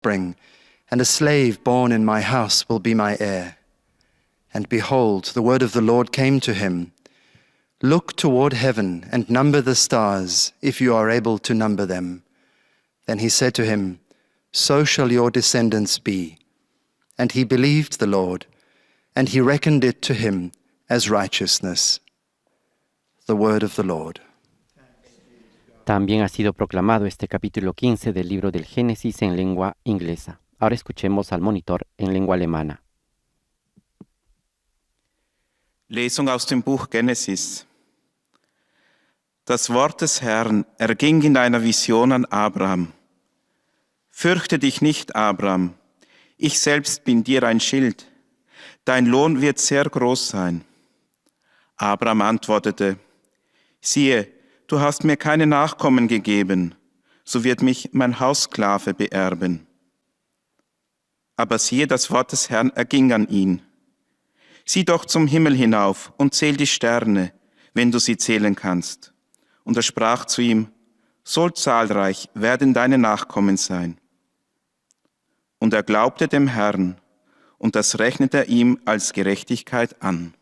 offspring, and a slave born in my house will be my heir. And behold, the word of the Lord came to him. Look toward heaven and number the stars, if you are able to number them. Then he said to him, So shall your descendants be. And he believed the Lord, and he reckoned it to him as righteousness. The word of the Lord. También ha sido proclamado este capítulo 15 del libro del Génesis en lengua inglesa. Ahora escuchemos al monitor en lengua alemana. Lesung aus dem Buch Genesis. Das Wort des Herrn erging in einer Vision an Abraham. Fürchte dich nicht, Abraham, ich selbst bin dir ein Schild. Dein Lohn wird sehr groß sein. Abraham antwortete, siehe, du hast mir keine Nachkommen gegeben, so wird mich mein Haussklave beerben. Aber siehe, das Wort des Herrn erging an ihn. Sieh doch zum Himmel hinauf und zähl die Sterne, wenn du sie zählen kannst. Und er sprach zu ihm, so zahlreich werden deine Nachkommen sein. Und er glaubte dem Herrn, und das rechnete er ihm als Gerechtigkeit an.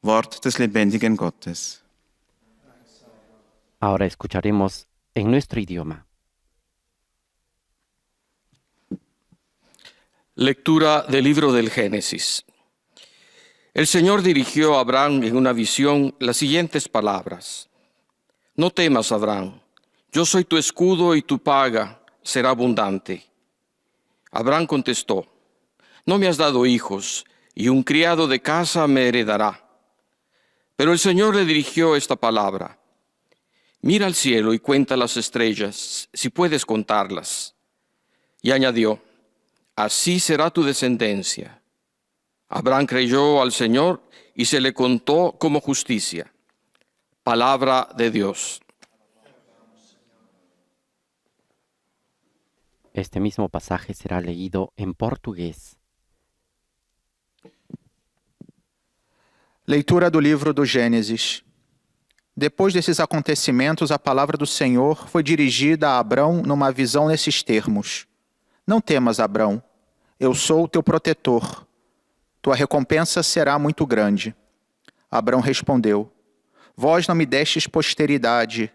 Wort des lebendigen Gottes. Ahora escucharemos en nuestro idioma. Lectura del libro del Génesis. El Señor dirigió a Abraham en una visión las siguientes palabras. No temas, Abraham, yo soy tu escudo y tu paga será abundante. Abraham contestó, no me has dado hijos, y un criado de casa me heredará. Pero el Señor le dirigió esta palabra. Mira al cielo y cuenta las estrellas, si puedes contarlas. Y añadió, así será tu descendencia. Abraham creyó al Señor y se le contó como justicia. Palabra de Dios. Este mismo pasaje será leído en português. Leitura do livro do Gênesis. Depois desses acontecimentos, a palavra do Senhor foi dirigida a Abrão numa visão nesses termos. Não temas, Abrão, eu sou o teu protetor. Tua recompensa será muito grande. Abrão respondeu, vós não me destes posteridade,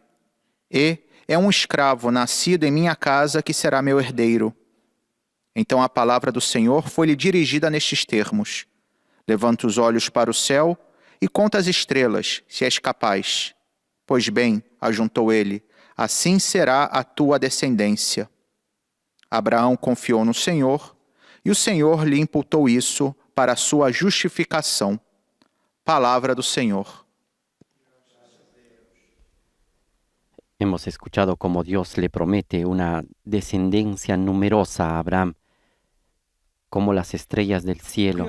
e é um escravo nascido em minha casa que será meu herdeiro. Então a palavra do Senhor foi-lhe dirigida nestes termos. Levanta os olhos para o céu e conta as estrelas, se és capaz. Pois bem, ajuntou ele, assim será a tua descendência. Abraão confiou no Senhor, e o Senhor lhe imputou isso para a sua justificação. Palavra do Senhor. Hemos escuchado cómo Dios le promete una descendencia numerosa a Abraham, como las estrellas del cielo.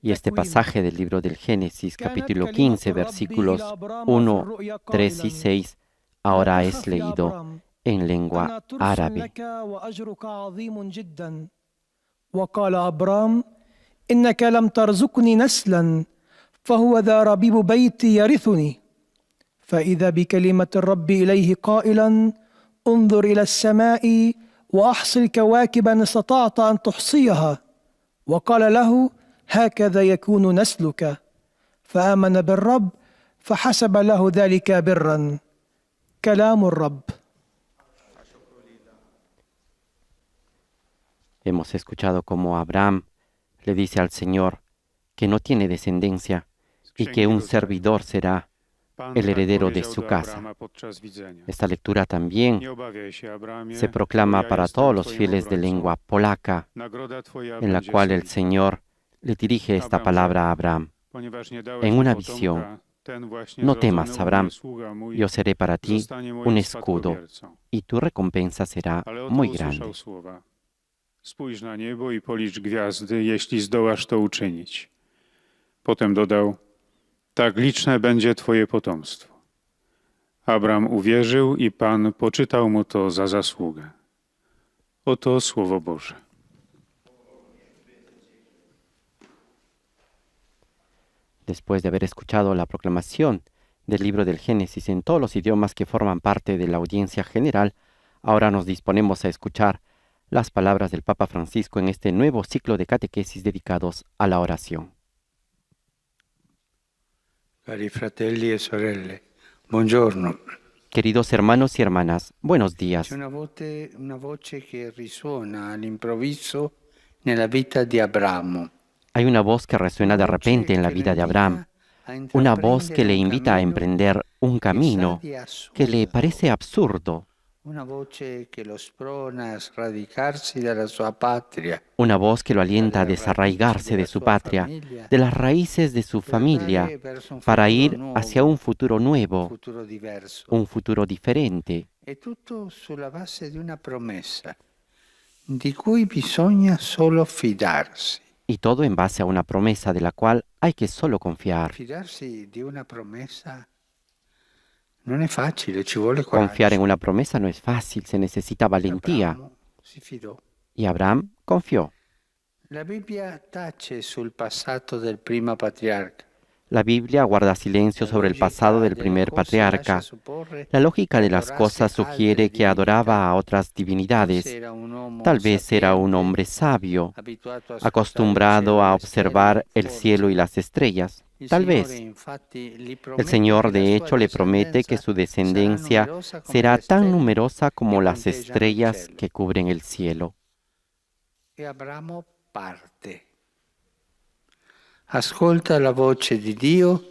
Y este pasaje del libro del Génesis, capítulo 15, versículos 1, 3 y 6, ahora es leído en lengua árabe. وقال أبرام إنك لم ترزقني نسلا فهو ذا ربيب بيتي يرثني فإذا بكلمة الرب إليه قائلا انظر إلى السماء وأحصِ الكواكب إن استطعت أن تحصيها وقال له هكذا يكون نسلك فآمن بالرب فحسب له ذلك برا كلام الرب. Hemos escuchado cómo Abraham le dice al Señor que no tiene descendencia y que un servidor será el heredero de su casa. Esta lectura también se proclama para todos los fieles de lengua polaca, en la cual el Señor le dirige esta palabra a Abraham. En una visión, no temas, Abraham, yo seré para ti un escudo, y tu recompensa será muy grande. Spójrz na niebo i policz gwiazdy, jeśli zdołasz to uczynić. Potem dodał, tak liczne będzie twoje potomstwo. Abram uwierzył i Pan poczytał mu to za zasługę. Oto Słowo Boże. Después de haber escuchado la proclamación del libro del Génesis en todos los idiomas que forman parte de la audiencia general, ahora nos disponemos a escuchar las palabras del Papa Francisco en este nuevo ciclo de catequesis dedicados a la oración. Cari fratelli e sorelle, buongiorno. Queridos hermanos y hermanas, buenos días. C'è una voce che risuona all'improvviso nella vita di Abramo. Hay una voz que resuena de repente en la vida de Abraham, una voz que le invita a emprender un camino que le parece absurdo, Una voce che lo sprona a sradicarsi dalla sua patria, una voz que lo alienta a desarraigarse de su patria, de las raíces de su familia, para ir hacia un futuro un nuevo, futuro diverso. un futuro diferente. È tutto sulla base di una promessa di cui bisogna solo fidarsi. Y todo en base a una promesa de la cual hay que solo confiar. Fidarsi di una promessa non è facile, ci vuole coraggio. Confiar en una promesa no es fácil, se necesita valentía. Abramo si fidò. Y Abraham confió. La Bibbia tace sul passato del primo patriarca. La Biblia guarda silencio sobre el pasado del primer patriarca. La lógica de las cosas sugiere que adoraba a otras divinidades. Tal vez era un hombre sabio, acostumbrado a observar el cielo y las estrellas. Tal vez. El Señor de hecho le promete que su descendencia será tan numerosa como las estrellas que cubren el cielo. E Abramo parte. Ascolta la voce di Dio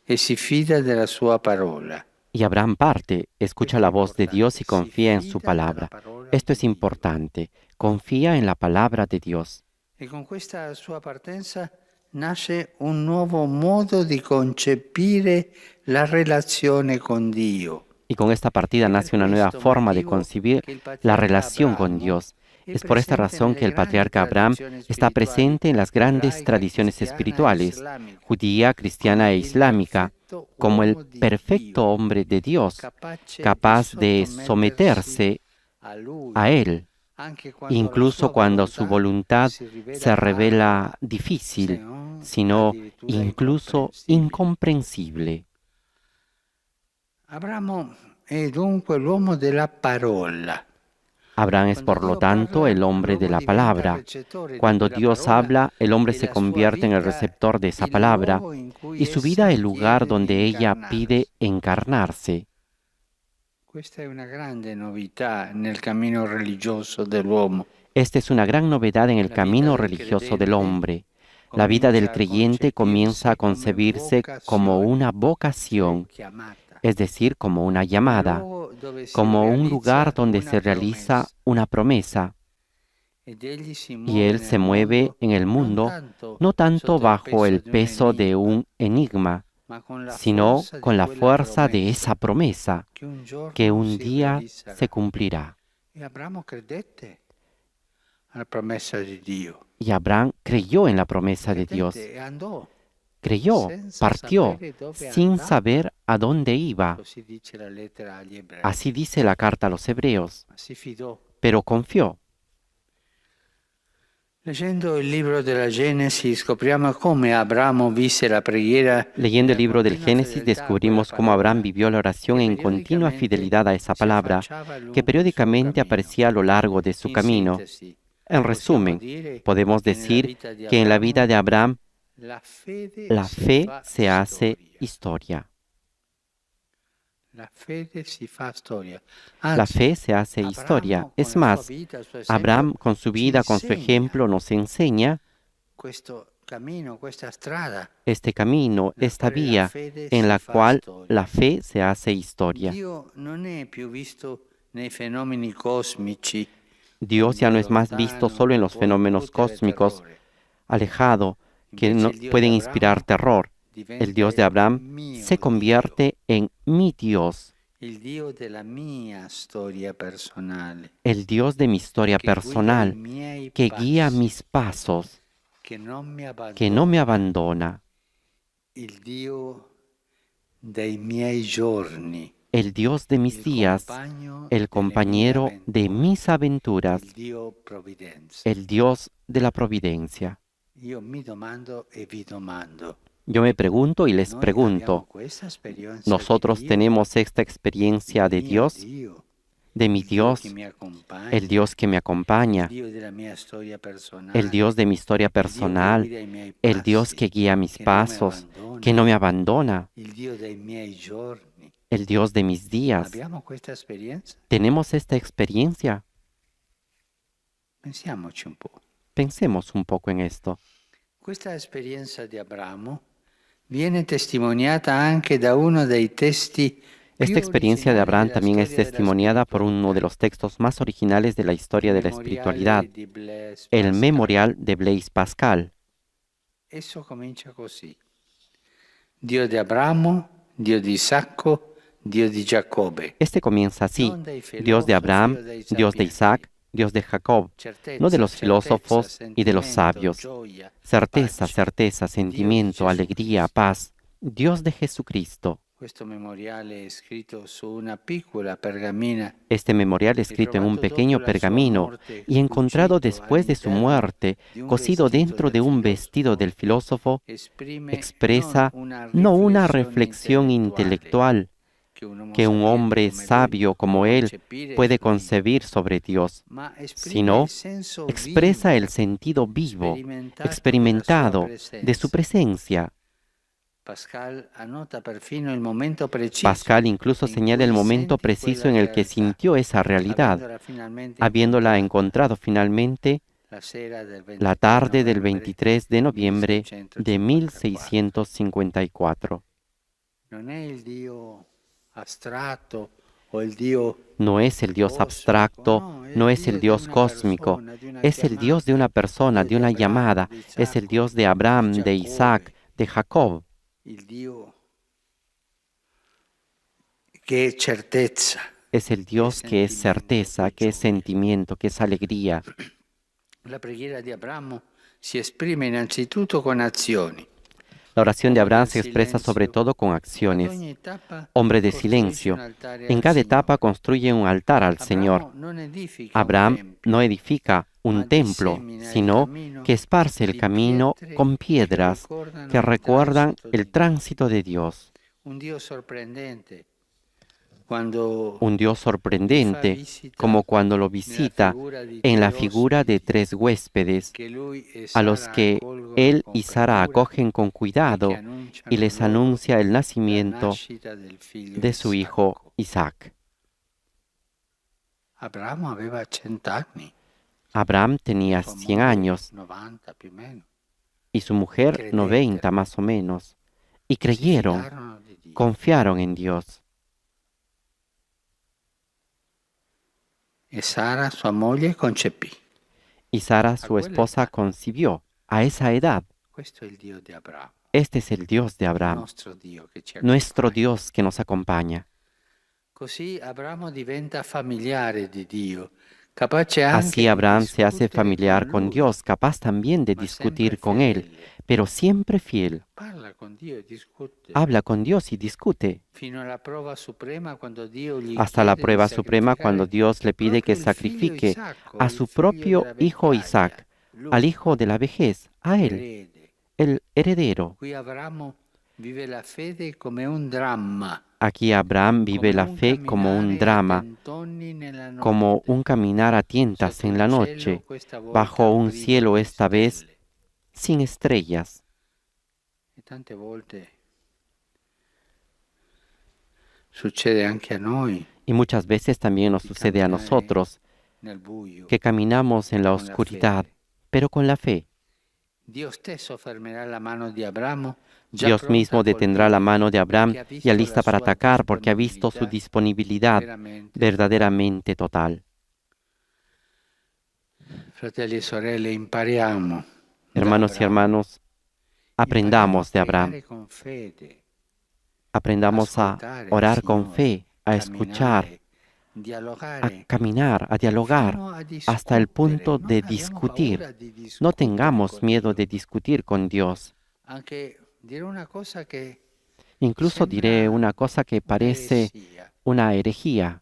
e si fida della sua parola. Y Abraham parte, escucha la voz de Dios y confía en su palabra. Esto es importante. Confía en la palabra de Dios. E con questa sua partenza nasce un nuovo modo di concepire la relazione con Dio. Y con esta partida nace una nueva forma de concebir la relación con Dios. Es por esta razón que el patriarca Abraham está presente en las grandes tradiciones espirituales, judía, cristiana e islámica, como el perfecto hombre de Dios, capaz de someterse a Él, incluso cuando su voluntad se revela difícil, sino incluso incomprensible. Abramo è dunque l'uomo della parola. Abraham es, por lo tanto, el hombre de la palabra. Cuando Dios habla, el hombre se convierte en el receptor de esa palabra y su vida el lugar donde ella pide encarnarse. Questa è una grande novità nel cammino religioso dell'uomo. Esta es una gran novedad en el camino religioso del hombre. La vida del creyente comienza a concebirse como una vocación, es decir, como una llamada, como un lugar donde se realiza una promesa. Y Él se mueve en el mundo no tanto bajo el peso de un enigma, sino con la fuerza de esa promesa que un día se cumplirá. E Abramo credette alla promessa di Dio. Y Abraham creyó en la promesa de Dios. E andò. Creyó, partió, sin saber a dónde iba. Così dice la lettera agli ebrei. Así dice la carta a los hebreos, Ma si fidò. pero confió. Leggendo il libro della Genesi scopriamo come Abramo visse la preghiera. Leyendo el libro del Génesis descubrimos cómo Abraham vivió la oración en continua fidelidad a esa palabra, que periódicamente aparecía a lo largo de su camino. En resumen, podemos decir que en la vida de Abraham la fe se hace historia. La fede si fa storia. La fe se hace historia. Es más, Abraham con su vida, con su ejemplo, nos enseña questo cammino, questa strada. este camino, esta vía en la cual la fe se hace historia. Dio non è più visto nei fenomeni cosmici. Dios ya no es más visto solo en los fenómenos cósmicos, alejado, que no pueden inspirar terror. El Dios de Abraham se convierte en mi Dios, Il Dio della mia storia personale. el Dios de mi historia Che guida personal, i miei que passi, guía mis pasos, che non mi que no me abbandona. abandona, Il Dio dei miei giorni. el Dios de mis il días, compagno el delle compañero mie de mis aventuras, il Dio provvidenza. el Dios de la providencia. Io mi domando e vi domando. Yo me pregunto y les Noi pregunto, abbiamo questa esperienza ¿nosotros di Dio, tenemos esta experiencia de mio Dios? Dio, de mi Dios, el Dios que me acompaña, el Dios de mi historia personal, el Dios que guía mis pasos, que no me abandona, el Dios de mis días. ¿Tenemos esta experiencia? Pensiamoci un po'. Pensemos un poco en esto. Questa esperienza di Abramo viene testimoniata anche da uno dei testi Esta experiencia de Abraham también es testimoniada por uno de los textos más originales de la historia de la espiritualidad, el Memorial de Blaise Pascal. Esso comincia così. Dio di Abramo, Dio di Isacco, Dio di Giacobbe. Este comienza así: Dios de Abraham, Dios de Isaac, Dios de Jacob, no de los filósofos y de los sabios. Certeza, certeza, sentimiento, alegría, paz. Dios de Jesucristo. Questo memoriale scritto su una piccola pergamena Este memorial escrito en un pequeño pergamino y encontrado después de su muerte, cosido dentro de un vestido del filósofo, expresa no una reflexión intelectual que un hombre sabio como él puede concebir sobre Dios, sino expresa el sentido vivo, experimentado de su presencia. Pascal incluso señala el momento preciso en el que sintió esa realidad, habiéndola encontrado finalmente la tarde del 23 de noviembre de 1654. No es el Dios abstracto, no es el Dios cósmico, es el Dios de una persona, de una llamada, es el Dios de Abraham, de Isaac, de Jacob. Es el Dios que es certeza, que es sentimiento, que es alegría. La preghiera di Abramo si esprime innanzitutto con azioni. La oración de Abraham se expresa sobre todo con acciones. Hombre de silencio. En cada etapa construye un altar al Señor. Abraham no edifica un templo, sino que esparce el camino con piedras que recuerdan el tránsito de Dios. Un Dios sorprendente, como cuando lo visita en la figura de tres huéspedes, a los que él y Sara acogen con cuidado y les anuncia el nacimiento de su hijo Isaac. Abraham tenía 100 años y su mujer 90 más o menos, y creyeron, confiaron en Dios. Y Sara, su moglie, concepì. Y Sara, su esposa, concibió a esa edad. Este es el Dios de Abraham, nuestro Dios que nos acompaña. Así Abraham se hace familiar con Dios, capaz también de discutir con Él, pero siempre fiel. Habla con Dios y discute. Hasta la prueba suprema cuando Dios le pide que sacrifique a su propio hijo Isaac, al hijo de la vejez, a él, el heredero. Aquí Abraham vive la fe como un drama, como un caminar a tientas en la noche, bajo un cielo esta vez sin estrellas. Y muchas veces también nos sucede a nosotros, que caminamos en la oscuridad, pero con la fe. Dios mismo detendrá la mano de Abraham y alista para atacar porque ha visto su disponibilidad verdaderamente total. Hermanos y hermanos, aprendamos de Abraham. Aprendamos a orar con fe, a escuchar, a caminar, a dialogar, hasta el punto de discutir. No tengamos miedo de discutir con Dios. Incluso diré una cosa que parece una herejía.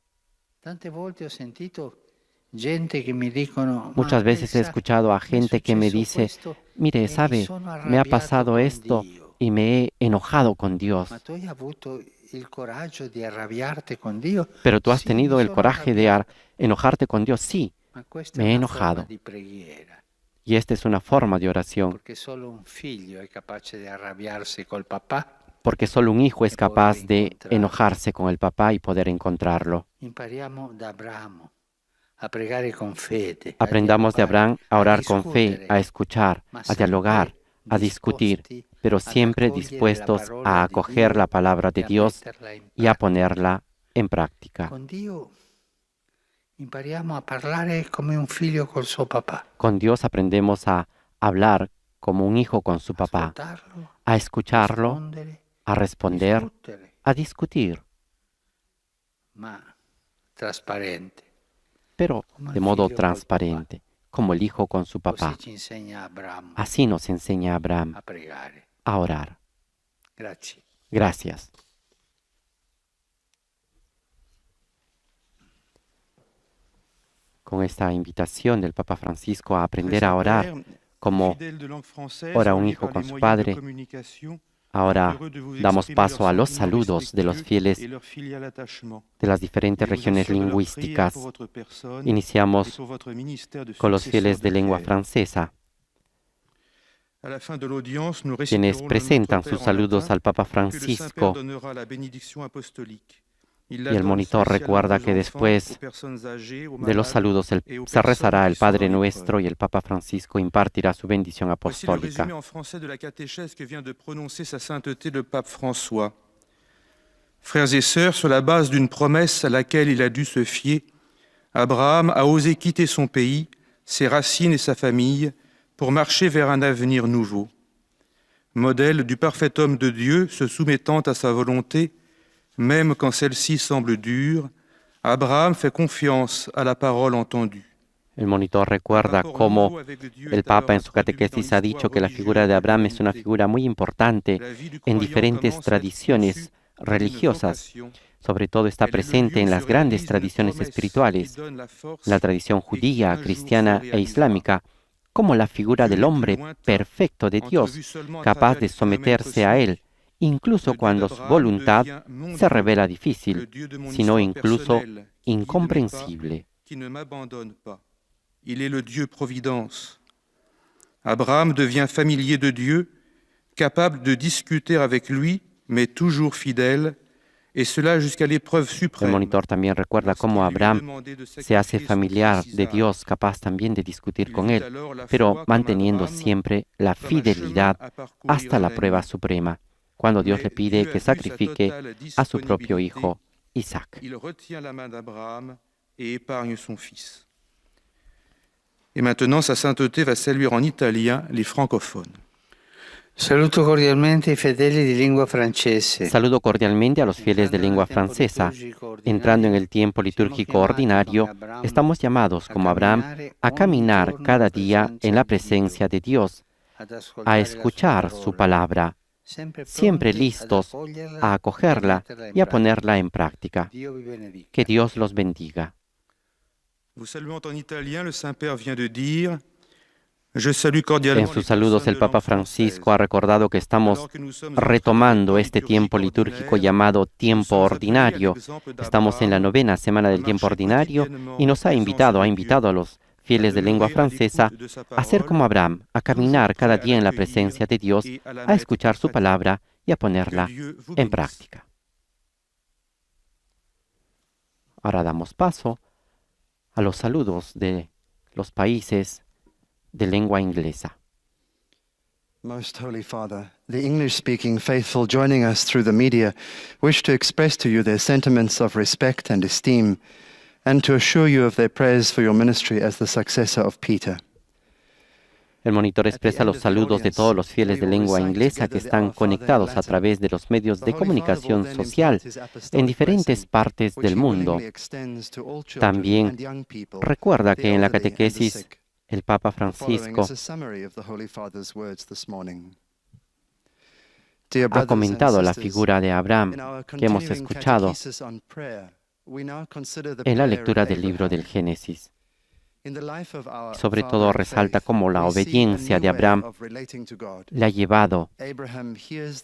Muchas veces he escuchado a gente que me dice, mire, ¿sabe? Me ha pasado esto y me he enojado con Dios. il coraggio di arrabbiarti con Dio. Pero tú has Sì, tenido mi el sono coraje de arrabbiato, enojarte con Dios. Sí, ma questa me è he una forma enojado. di preghiera, Y esta es una forma de oración, perché solo un figlio è capace di arrabbiarsi col papà. porque solo un hijo es Y poder capaz de encontrarlo. enojarse con el papá y poder encontrarlo. Impariamo da Abramo a pregare con fede, a Aprendamos de dialogare, Abraham a orar con fe, discutere, a escuchar, ma a dialogar, sempre a discutir, disposti pero ad siempre accogliere la dispuestos parola a di acoger Dio la palabra de e a Dios metterla in y a pratica. ponerla en práctica. Con Dio impariamo a parlare come un figlio col suo papà, Con Dios aprendemos a hablar como un hijo con su papá, ascoltarlo, a escucharlo, rispondere, a responder, discutere, a discutir, ma trasparente, pero come de il modo figlio col transparente, como el hijo con su papà. papá. Così ci insegna Abramo Así nos enseña Abraham a pregare. a orar. Grazie. Gracias. Con esta invitación del Papa Francisco a aprender a orar como ora un hijo con su padre, ahora damos paso a los saludos de los fieles de las diferentes regiones lingüísticas. Iniciamos con los fieles de lengua francesa, quienes presentan sus saludos al Papa Francisco. Y el monitor recuerda que después de los saludos se rezará el Padre Nuestro y el Papa Francisco impartirá su bendición Voici le apostólica. résumé en français de la catéchèse que vient de prononcer sa sainteté le pape François. Frères et sœurs, sur la base d'une promesse à laquelle il a dû se fier, Abraham a osé quitter son pays, ses racines et sa famille pour marcher vers un avenir nouveau. Modèle du parfait homme de Dieu se soumettant à sa volonté, même quand celle-ci semble dure, Abraham fait confiance à la parole entendue. El monitor recuerda cómo el Papa en su catequesis ha dicho que la figura de Abraham es una figura muy importante en diferentes tradiciones religiosas. Sobre todo está presente en las grandes tradiciones espirituales, la tradición judía, cristiana e islámica, como la figura del hombre perfecto de Dios, capaz de someterse a Él, incluso cuando su voluntad se revela difícil, sino incluso incomprensible. Il est le Dieu Providence. Abraham devient familier de Dieu, capable de discuter avec lui, mais toujours fidèle, et cela jusqu'à l'épreuve El suprême. monitor también recuerda cómo Abraham se hace familiar de Dios, capaz también de discutir con Él, pero manteniendo siempre la fidelidad hasta la prueba suprema, cuando Dios le pide que sacrifique a su propio hijo, Isaac. Il retient la main d'Abraham et épargne son fils. Et maintenant, sa sainteté va saluer en italien les francophones. Saluto cordialmente i fedeli di lingua francese. Saludo cordialmente a los fieles de lengua francesa. Entrando en el tiempo litúrgico ordinario, estamos llamados, como Abraham, a caminar cada día en la presencia de Dios, a escuchar su palabra, siempre listos a acogerla y a ponerla en práctica. Que Dios los bendiga. Vous saluant en italien, le Saint-Père vient de dire Je salue cordialement En sus saludos el Papa Francisco ha recordado que estamos retomando este tiempo litúrgico llamado tiempo ordinario. Estamos en la 9ª semana del tiempo ordinario y nos ha invitado a los fieles de lengua francesa a ser como Abraham, a caminar cada día en la presencia de Dios, a escuchar su palabra y a ponerla en práctica. Ahora damos paso a los saludos de los países de lengua inglesa. Most Holy Father, the English-speaking faithful joining us through the media wish to express to you their sentiments of respect and esteem, and to assure you of their prayers for your ministry as the successor of Peter. El monitor expresa los saludos de todos los fieles de lengua inglesa que están conectados a través de los medios de comunicación social en diferentes partes del mundo. También recuerda que en la catequesis el Papa Francisco ha comentado la figura de Abraham que hemos escuchado en la lectura del libro del Génesis. Sobre todo resalta cómo la obediencia de Abraham le ha llevado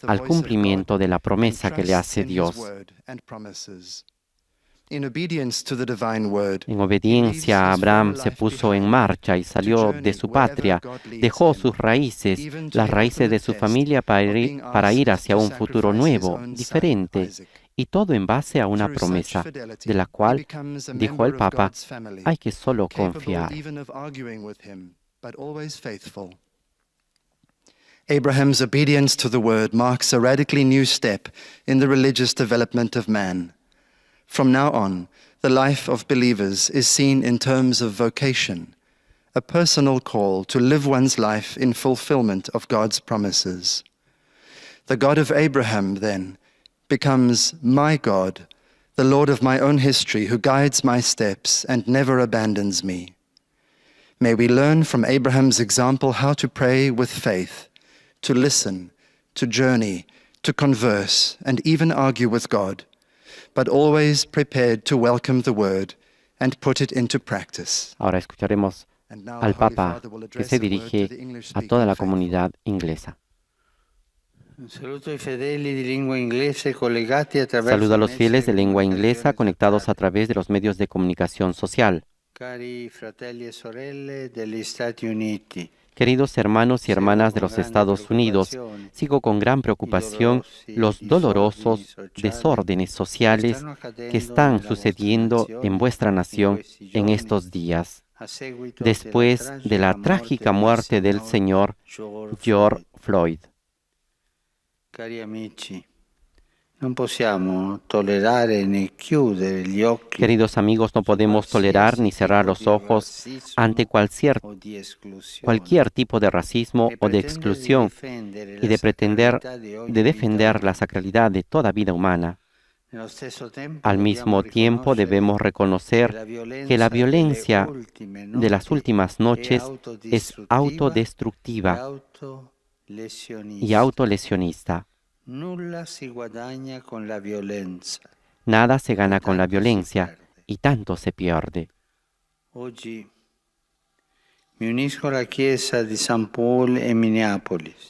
al cumplimiento de la promesa que le hace Dios. En obediencia, Abraham se puso en marcha y salió de su patria, dejó sus raíces, las raíces de su familia para ir hacia un futuro nuevo, diferente, y todo en base a una promesa, de la cual, dijo el Papa, hay que solo confiar. Abraham's obedience to the word marks a radically new step in the religious development of man. From now on, the life of believers is seen in terms of vocation, a personal call to live one's life in fulfillment of God's promises. The God of Abraham, then, becomes my God, the Lord of my own history, who guides my steps and never abandons me. May we learn from Abraham's example how to pray with faith, to listen, to journey, to converse, and even argue with God, but always prepared to welcome the word and put it into practice. Ahora escucharemos al Papa que se dirige a toda la comunidad inglesa. Saludo a los fieles de lengua inglesa conectados a través de los medios de comunicación social. Cari fratelli e sorelle degli Stati Uniti. Queridos hermanos y hermanas de los Estados Unidos, sigo con gran preocupación los dolorosos desórdenes sociales que están sucediendo en vuestra nación en estos días, después de la trágica muerte del señor George Floyd. Cari amici, non possiamo tollerare né chiudere gli occhi. Queridos amigos, no podemos tolerar ni cerrar los ojos ante cualquier tipo de racismo o de exclusión y de pretender defender la sacralidad de toda vida humana. Al mismo tiempo debemos reconocer que la violencia de las últimas noches es autodestructiva y autolesionista. Nada se gana con la violencia y tanto se pierde.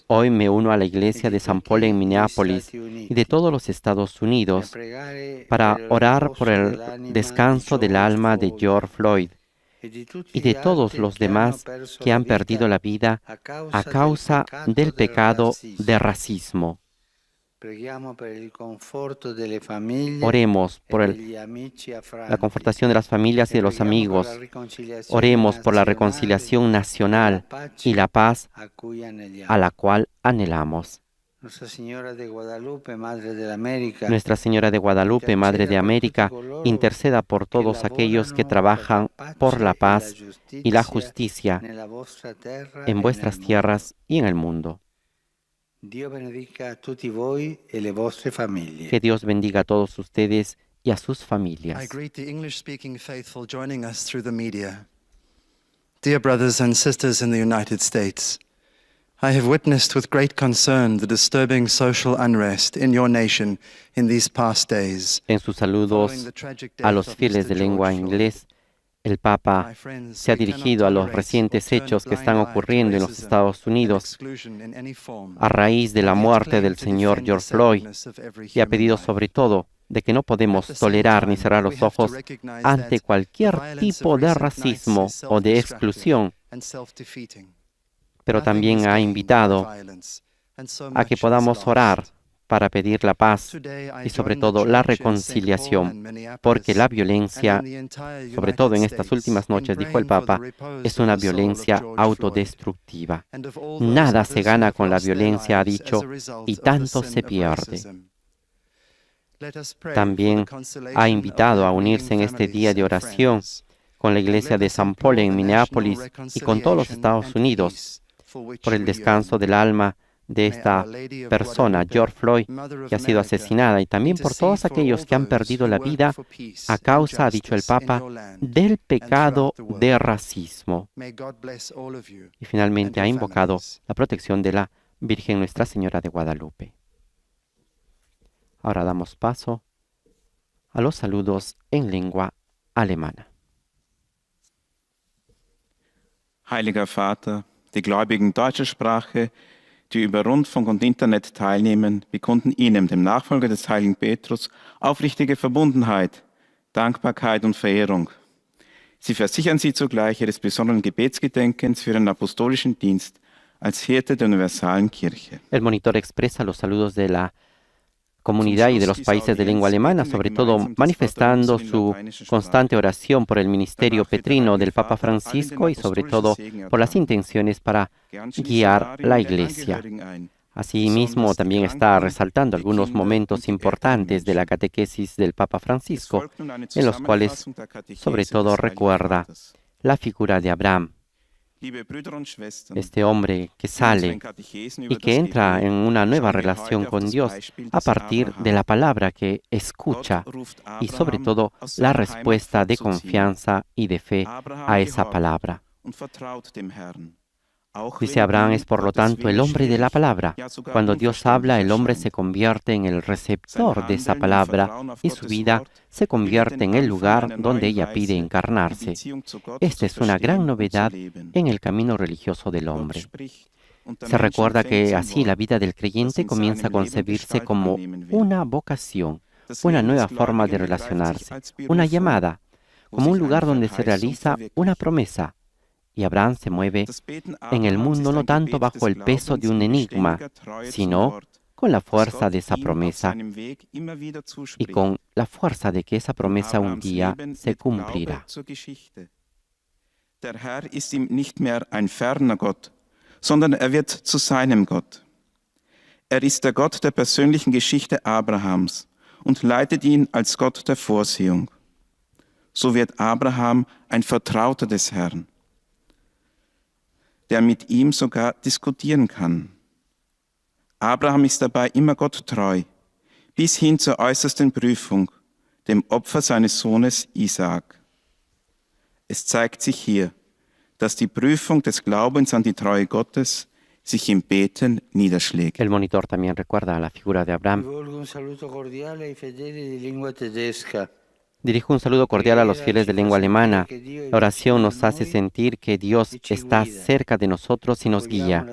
Hoy me uno a la iglesia de San Paul en Minneapolis y de todos los Estados Unidos para orar por el descanso del alma de George Floyd y de todos los demás que han perdido la vida a causa del pecado de racismo. Oremos por la confortación de las familias y de los amigos. Oremos por la reconciliación nacional y la paz a la cual anhelamos. Nuestra Señora de Guadalupe, Madre de América, interceda por todos aquellos que trabajan por la paz y la justicia en vuestras tierras y en el mundo. Que Dios bendiga a todos ustedes y a sus familias. I greet the English-speaking faithful joining us through the media. Dear brothers and sisters in the United States, I have witnessed with great concern the disturbing social unrest in your nation in these past days. En sus saludos a los fieles de lengua inglés, el Papa se ha dirigido a los recientes hechos que están ocurriendo en los Estados Unidos a raíz de la muerte del señor George Floyd y ha pedido sobre todo de que no podemos tolerar ni cerrar los ojos ante cualquier tipo de racismo o de exclusión, pero también ha invitado a que podamos orar para pedir la paz y sobre todo la reconciliación, porque la violencia, sobre todo en estas últimas noches, dijo el Papa, es una violencia autodestructiva. Nada se gana con la violencia, ha dicho, y tanto se pierde. También ha invitado a unirse en este día de oración con la iglesia de San Paul en Minneapolis y con todos los Estados Unidos por el descanso del alma de esta persona, George Floyd, que ha sido asesinada, y también por todos aquellos que han perdido la vida a causa, ha dicho el Papa, del pecado de racismo. Y finalmente ha invocado la protección de la Virgen Nuestra Señora de Guadalupe. Ahora damos paso a los saludos en lengua alemana. Heiliger Vater, die Gläubigen deutscher Sprache, die über Rundfunk und Internet teilnehmen, bekunden Ihnen, dem Nachfolger des heiligen Petrus, aufrichtige Verbundenheit, Dankbarkeit und Verehrung. Sie versichern Sie zugleich Ihres besonderen Gebetsgedenkens für den apostolischen Dienst als Hirte der universalen Kirche. El monitor expresa los saludos de la comunidad y de los países de lengua alemana, sobre todo manifestando su constante oración por el ministerio petrino del Papa Francisco y sobre todo por las intenciones para guiar la Iglesia. Asimismo, también está resaltando algunos momentos importantes de la catequesis del Papa Francisco, en los cuales sobre todo recuerda la figura de Abraham, este hombre que sale y que entra en una nueva relación con Dios a partir de la palabra que escucha y sobre todo la respuesta de confianza y de fe a esa palabra. Dice Abraham es por lo tanto el hombre de la palabra. Cuando Dios habla, el hombre se convierte en el receptor de esa palabra y su vida se convierte en el lugar donde ella pide encarnarse. Esta es una gran novedad en el camino religioso del hombre. Se recuerda que así la vida del creyente comienza a concebirse como una vocación, una nueva forma de relacionarse, una llamada, como un lugar donde se realiza una promesa. Y Abraham se mueve en el mundo no tanto bajo el peso de un enigma, sino con la fuerza de esa promesa y con la fuerza de que esa promesa un día se cumplirá. Der Herr ist ihm nicht mehr ein ferner Gott, sondern wird zu seinem Gott. Ist der Gott der persönlichen Geschichte Abrahams und leitet ihn als Gott der Vorsehung. So wird Abraham ein Vertrauter des Herrn, der mit ihm sogar diskutieren kann. Abraham ist dabei immer Gott treu, bis hin zur äußersten Prüfung, dem Opfer seines Sohnes Isaak. Es zeigt sich hier, dass die Prüfung des Glaubens an die Treue Gottes sich im Beten niederschlägt. El monitor también recuerda a la figura de Abraham. Dirijo un saludo cordial a los fieles de lengua alemana. La oración nos hace sentir que Dios está cerca de nosotros y nos guía.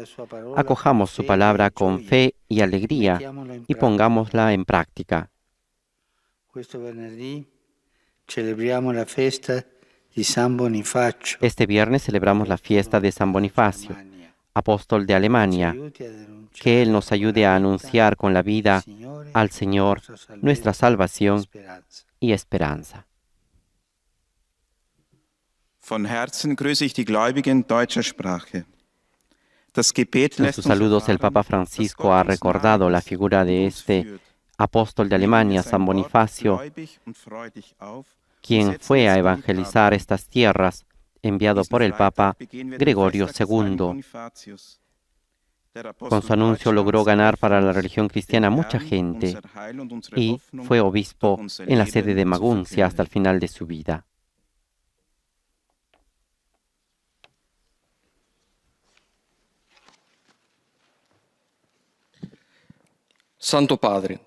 Acojamos su palabra con fe y alegría y pongámosla en práctica. Este viernes celebramos la fiesta de San Bonifacio, apóstol de Alemania. Que Él nos ayude a anunciar con la vida al Señor nuestra salvación y esperanza. Von Herzen grüße ich die Gläubigen deutscher Sprache. Das Gebet En lässt sus uns saludos, el Papa erfahren, dass Francisco ha Gottes recordado la Nahes figura de uns este führt. apóstol de Alemania, Sein San Wort Bonifacio, gläubig und freudig auf, quien setzen fue a es in evangelizar Tat. estas tierras, enviado Diesen por el Papa Freitag begehen wir den Gregorio Festtag des heiligen II. Bonifatius. Der Apostel Con su anuncio logró Deutschlands, ganar para la den religión cristiana mucha Herrn, gente unser Heil und unsere y Hoffnung fue obispo durch unser en la Leben sede de zu Maguncia hasta el verkünden. final de su vida. Santo Padre,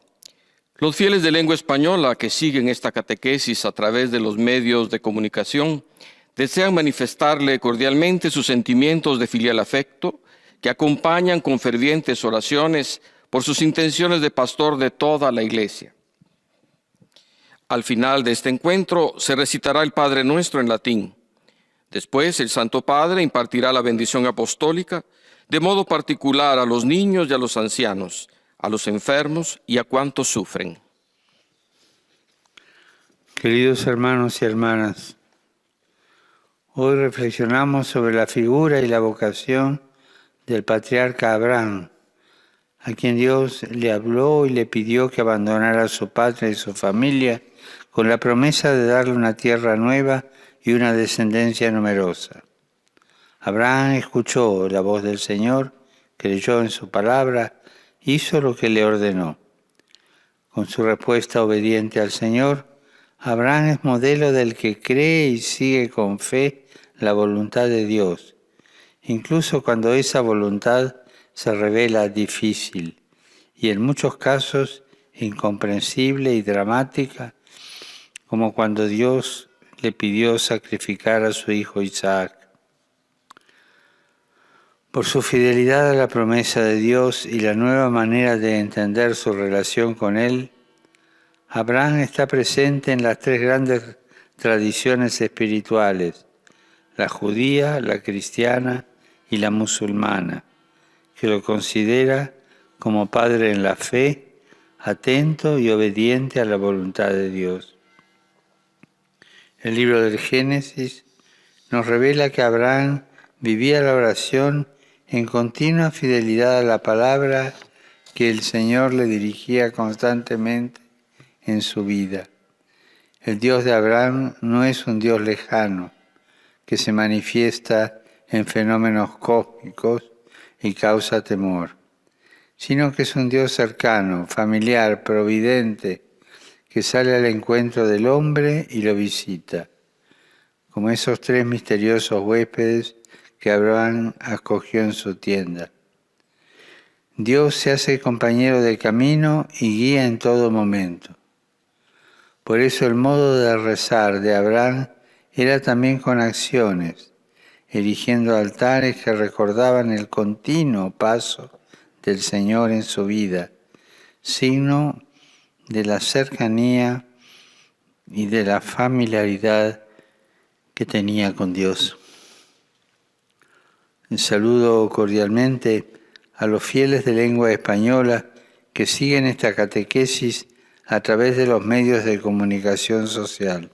los fieles de lengua española que siguen esta catequesis a través de los medios de comunicación desean manifestarle cordialmente sus sentimientos de filial afecto que acompañan con fervientes oraciones por sus intenciones de pastor de toda la Iglesia. Al final de este encuentro se recitará el Padre Nuestro en latín. Después el Santo Padre impartirá la bendición apostólica de modo particular a los niños y a los ancianos, a los enfermos y a cuantos sufren. Queridos hermanos y hermanas, hoy reflexionamos sobre la figura y la vocación del patriarca Abraham, a quien Dios le habló y le pidió que abandonara a su patria y su familia con la promesa de darle una tierra nueva y una descendencia numerosa. Abraham escuchó la voz del Señor, creyó en su palabra, hizo lo que le ordenó. Con su respuesta obediente al Señor, Abraham es modelo del que cree y sigue con fe la voluntad de Dios, incluso cuando esa voluntad se revela difícil y en muchos casos incomprensible y dramática, como cuando Dios le pidió sacrificar a su hijo Isaac. Por su fidelidad a la promesa de Dios y la nueva manera de entender su relación con Él, Abraham está presente en las tres grandes tradiciones espirituales, la judía, la cristiana y la musulmana, que lo considera como padre en la fe, atento y obediente a la voluntad de Dios. El libro del Génesis nos revela que Abraham vivía la oración en continua fidelidad a la palabra que el Señor le dirigía constantemente en su vida. El Dios de Abraham no es un Dios lejano que se manifiesta en fenómenos cósmicos y causa temor, sino que es un Dios cercano, familiar, providente, que sale al encuentro del hombre y lo visita, como esos tres misteriosos huéspedes que Abraham acogió en su tienda. Dios se hace compañero del camino y guía en todo momento. Por eso el modo de rezar de Abraham era también con acciones, erigiendo altares que recordaban el continuo paso del Señor en su vida, signo de la cercanía y de la familiaridad que tenía con Dios. Saludo cordialmente a los fieles de lengua española que siguen esta catequesis a través de los medios de comunicación social.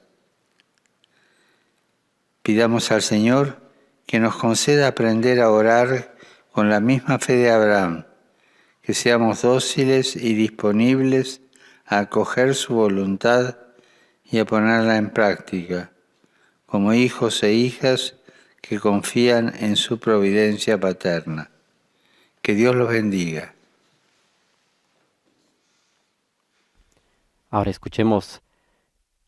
Pidamos al Señor que nos conceda aprender a orar con la misma fe de Abraham, que seamos dóciles y disponibles a acoger su voluntad y a ponerla en práctica, como hijos e hijas que confían en su providencia paterna. Que Dios los bendiga. Ahora escuchemos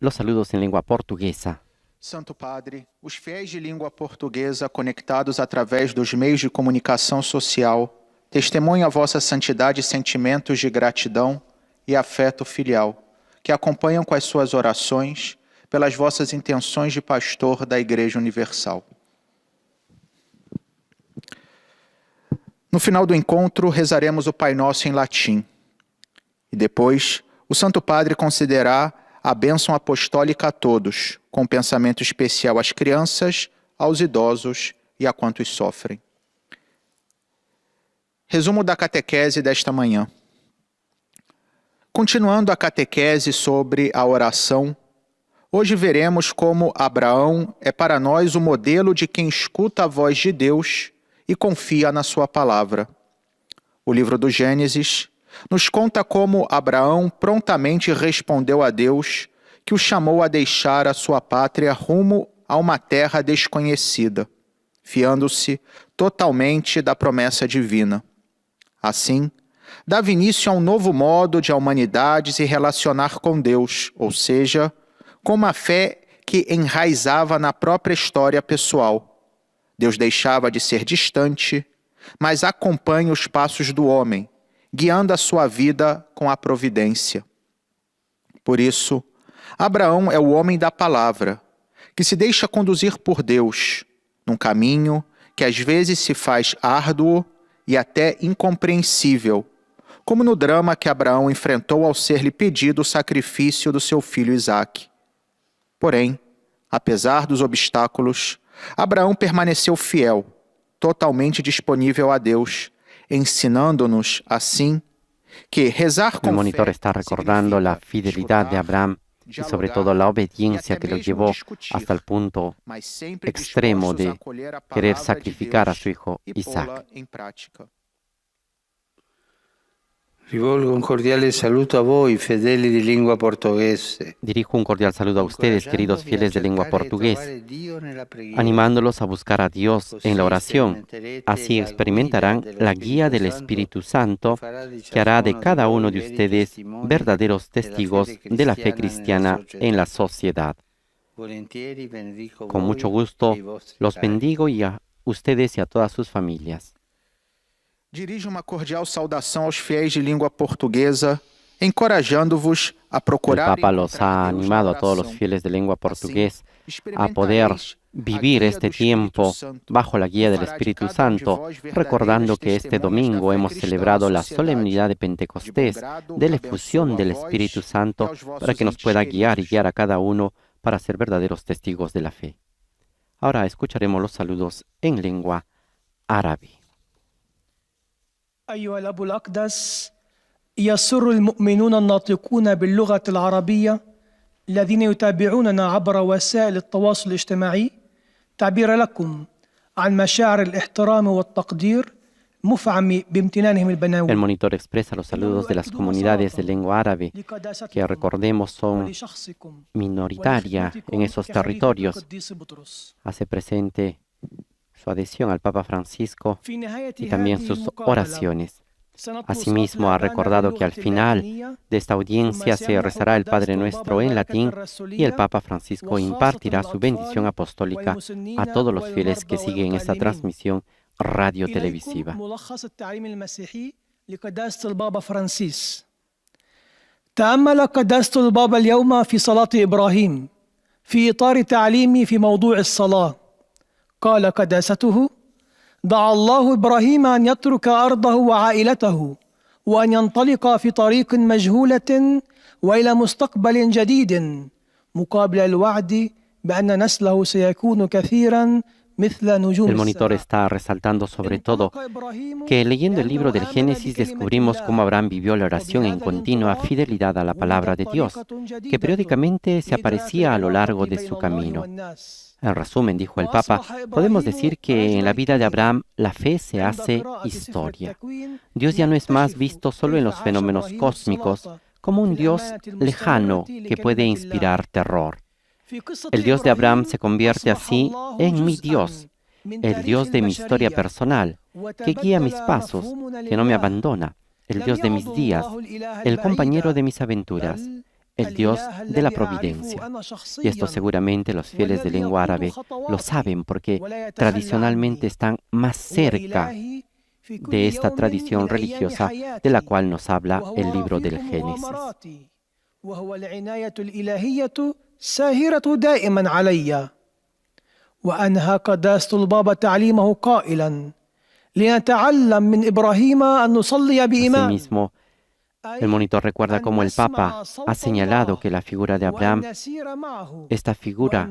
los saludos en lengua portuguesa. Santo Padre, os fiéis de língua portuguesa conectados através dos meios de comunicação social testemunham a vossa santidade e sentimentos de gratidão e afeto filial, que acompanham com as suas orações pelas vossas intenções de pastor da Igreja Universal. No final do encontro, rezaremos o Pai Nosso em latim. E depois, o Santo Padre concederá a bênção apostólica a todos, com pensamento especial às crianças, aos idosos e a quantos sofrem. Resumo da catequese desta manhã. Continuando a catequese sobre a oração, hoje veremos como Abraão é para nós o modelo de quem escuta a voz de Deus e confia na sua palavra. O livro do Gênesis nos conta como Abraão prontamente respondeu a Deus, que o chamou a deixar a sua pátria rumo a uma terra desconhecida, fiando-se totalmente da promessa divina. Assim, dava início a um novo modo de a humanidade se relacionar com Deus, ou seja, com uma fé que enraizava na própria história pessoal. Deus deixava de ser distante, mas acompanha os passos do homem, guiando a sua vida com a providência. Por isso, Abraão é o homem da palavra, que se deixa conduzir por Deus, num caminho que às vezes se faz árduo e até incompreensível, como no drama que Abraão enfrentou ao ser-lhe pedido o sacrifício do seu filho Isaque. Porém, apesar dos obstáculos, Abraão permaneceu fiel, totalmente disponível a Deus, ensinando-nos assim que rezar com El monitor fé está recordando la fidelidad de Abraham y sobre todo la obediencia que lo llevó hasta el punto mas sempre extremo dispostos a de acolher a querer palavra de sacrificar a Deus su hijo e Isaac. pô-la em prática. Rivolgo un cordiale saluto a voi, fedeli di lingua portoghese. Dirijo un cordial saludo a ustedes, queridos fieles de lengua portuguesa, animándolos a buscar a Dios en la oración. Así experimentarán la guía del Espíritu Santo que hará de cada uno de ustedes verdaderos testigos de la fe cristiana en la sociedad. Con mucho gusto los bendigo y a ustedes y a todas sus familias. Dirijo uma cordial saudação aos fiéis de língua portuguesa, encorajando-vos a El procurar Papa los ha encontrar Deus animado na a todos los oração. fieles de lengua portuguesa a Experimentareis poder vivir este tiempo bajo la guía del Espíritu Santo, recordando que este domingo hemos celebrado la solemnidad de Pentecostés, de la efusión del Espíritu Santo, para que nos pueda guiar y guiar a cada uno para ser verdaderos testigos de la fe. Ahora escucharemos los saludos en lengua árabe. أيها الأب الأقدس، يسر المؤمنون الناطقون باللغة العربية الذين يتابعوننا عبر وسائل التواصل الاجتماعي تعبير لكم عن مشاعر الاحترام والتقدير مفعم بامتنانهم El البناوي monitor expresa los saludos de las comunidades de lengua árabe, que recordemos son ولشخصكم minoritaria en esos territorios. القديس بطرس. Hace presente su adhesión al Papa Francisco في نهاية y también هذه sus المقابلة oraciones. سنطلب Asimismo, صلاة ha recordado que al باللغة final اللاتينية، de esta audiencia se rezará el Padre Nuestro en latín y el Papa Francisco impartirá su bendición apostólica a todos los fieles que siguen esta transmisión radio-televisiva. إليكم ملخص التعليم المسيحي لقداسة البابا فرانسيس. تأمل قداسة البابا اليوم في صلاة إبراهيم في إطار تعليمي في موضوع الصلاة. قال قداسته: دعا الله إبراهيم أن يترك أرضه وعائلته وأن ينطلق في طريق مجهولة وإلى مستقبل جديد، مقابل الوعد بأن نسله سيكون كثيرا مثل نجوم El monitor السماء. está resaltando sobre todo انطلق إبراهيم que leyendo el libro del لأنه آمن Génesis بكلمة descubrimos الله. cómo Abraham vivió la oración en continua fidelidad a la palabra de Dios, que periódicamente se aparecía a lo largo de su camino. En resumen, dijo el Papa, podemos decir que en la vida de Abraham la fe se hace historia. Dios ya no es más visto solo en los fenómenos cósmicos, como un Dios lejano que puede inspirar terror. El Dios de Abraham se convierte así en mi Dios, el Dios de mi historia personal, que guía mis pasos, que no me abandona, el Dios de mis días, el compañero de mis aventuras, el Dios de la providencia. Y esto seguramente los fieles de lengua árabe lo saben porque tradicionalmente están más cerca de esta tradición religiosa de la cual nos habla el libro del Génesis. وهو العناية الإلهية ساهرة دائما علي. وأنهى قداسة البابا تعليمه قائلا: لنتعلم من إبراهيم أن نصلي بإيمان. Asimismo, el monitor recuerda cómo el Papa ha señalado que la figura de Abraham, esta figura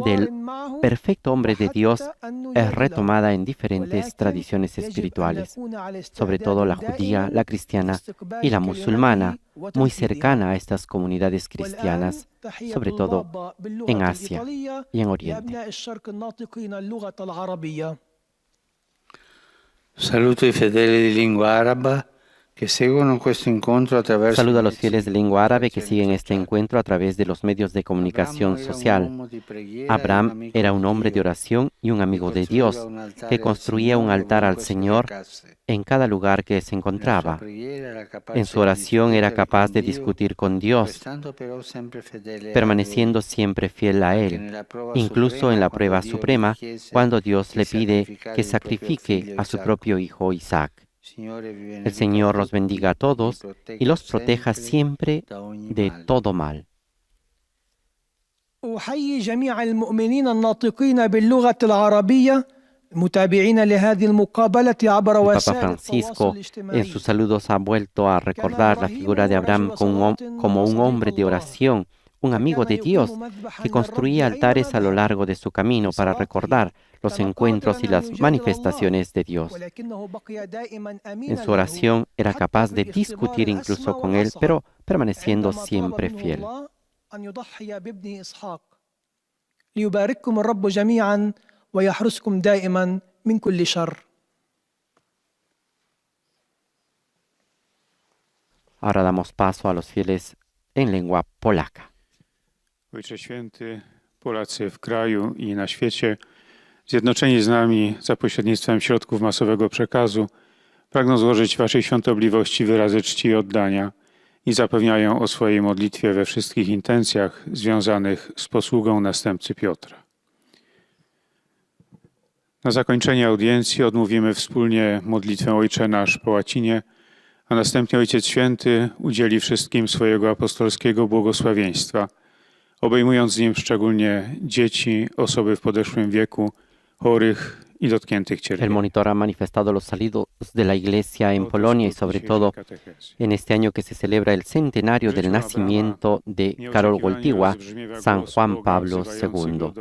del perfecto hombre de Dios, es retomada en diferentes tradiciones espirituales, sobre todo la judía, la cristiana y la musulmana, muy cercana a estas comunidades cristianas, sobre todo en Asia y en Oriente. Saluto i fedeli di lingua araba que seguono questo incontro attraverso. Saludo a los fieles de lengua árabe que siguen este encuentro a través de los medios de comunicación social. Abraham era un hombre de oración y un amigo de Dios, que construía un altar al Señor en cada lugar que se encontraba. En su oración era capaz de discutir con Dios, permaneciendo siempre fiel a Él, incluso en la prueba suprema, cuando Dios le pide que sacrifique a su propio hijo Isaac. El Señor los bendiga a todos y los proteja siempre de todo mal. أحيي جميع المؤمنين الناطقين باللغة العربية متابعين لهذه المقابلة عبر El Papa وسائل Francisco التواصل en الاجتماعي. sus saludos ha vuelto a recordar la figura de Abraham como un hombre de oración, un amigo de Dios, que construía altares a lo largo de su camino para recordar los encuentros y las manifestaciones de Dios. En su oración era capaz de discutir incluso con Él, pero permaneciendo siempre fiel. ليبارككم الرب جميعا ويحرسكم دائما من كل شر. Ahora damos paso a los fieles en lengua polaca. Ojcze Święty, Polacy w kraju i na świecie, zjednoczeni z nami za pośrednictwem środków masowego przekazu, pragną złożyć Waszej świątobliwości wyrazy czci i oddania i zapewniają o swojej modlitwie we wszystkich intencjach związanych z posługą następcy Piotra. Na zakończenie audiencji odmówimy wspólnie modlitwę Ojcze Nasz po łacinie, a następnie Ojciec Święty udzieli wszystkim swojego apostolskiego błogosławieństwa, obejmując nim szczególnie dzieci, osoby w podeszłym wieku, chorych i dotkniętych El cierpieniem. monitor ha manifestado los saludos de la Iglesia en Polonia y sobre todo en este año que se celebra el centenario del nacimiento de Karol Wojtyła, San Juan Pablo II.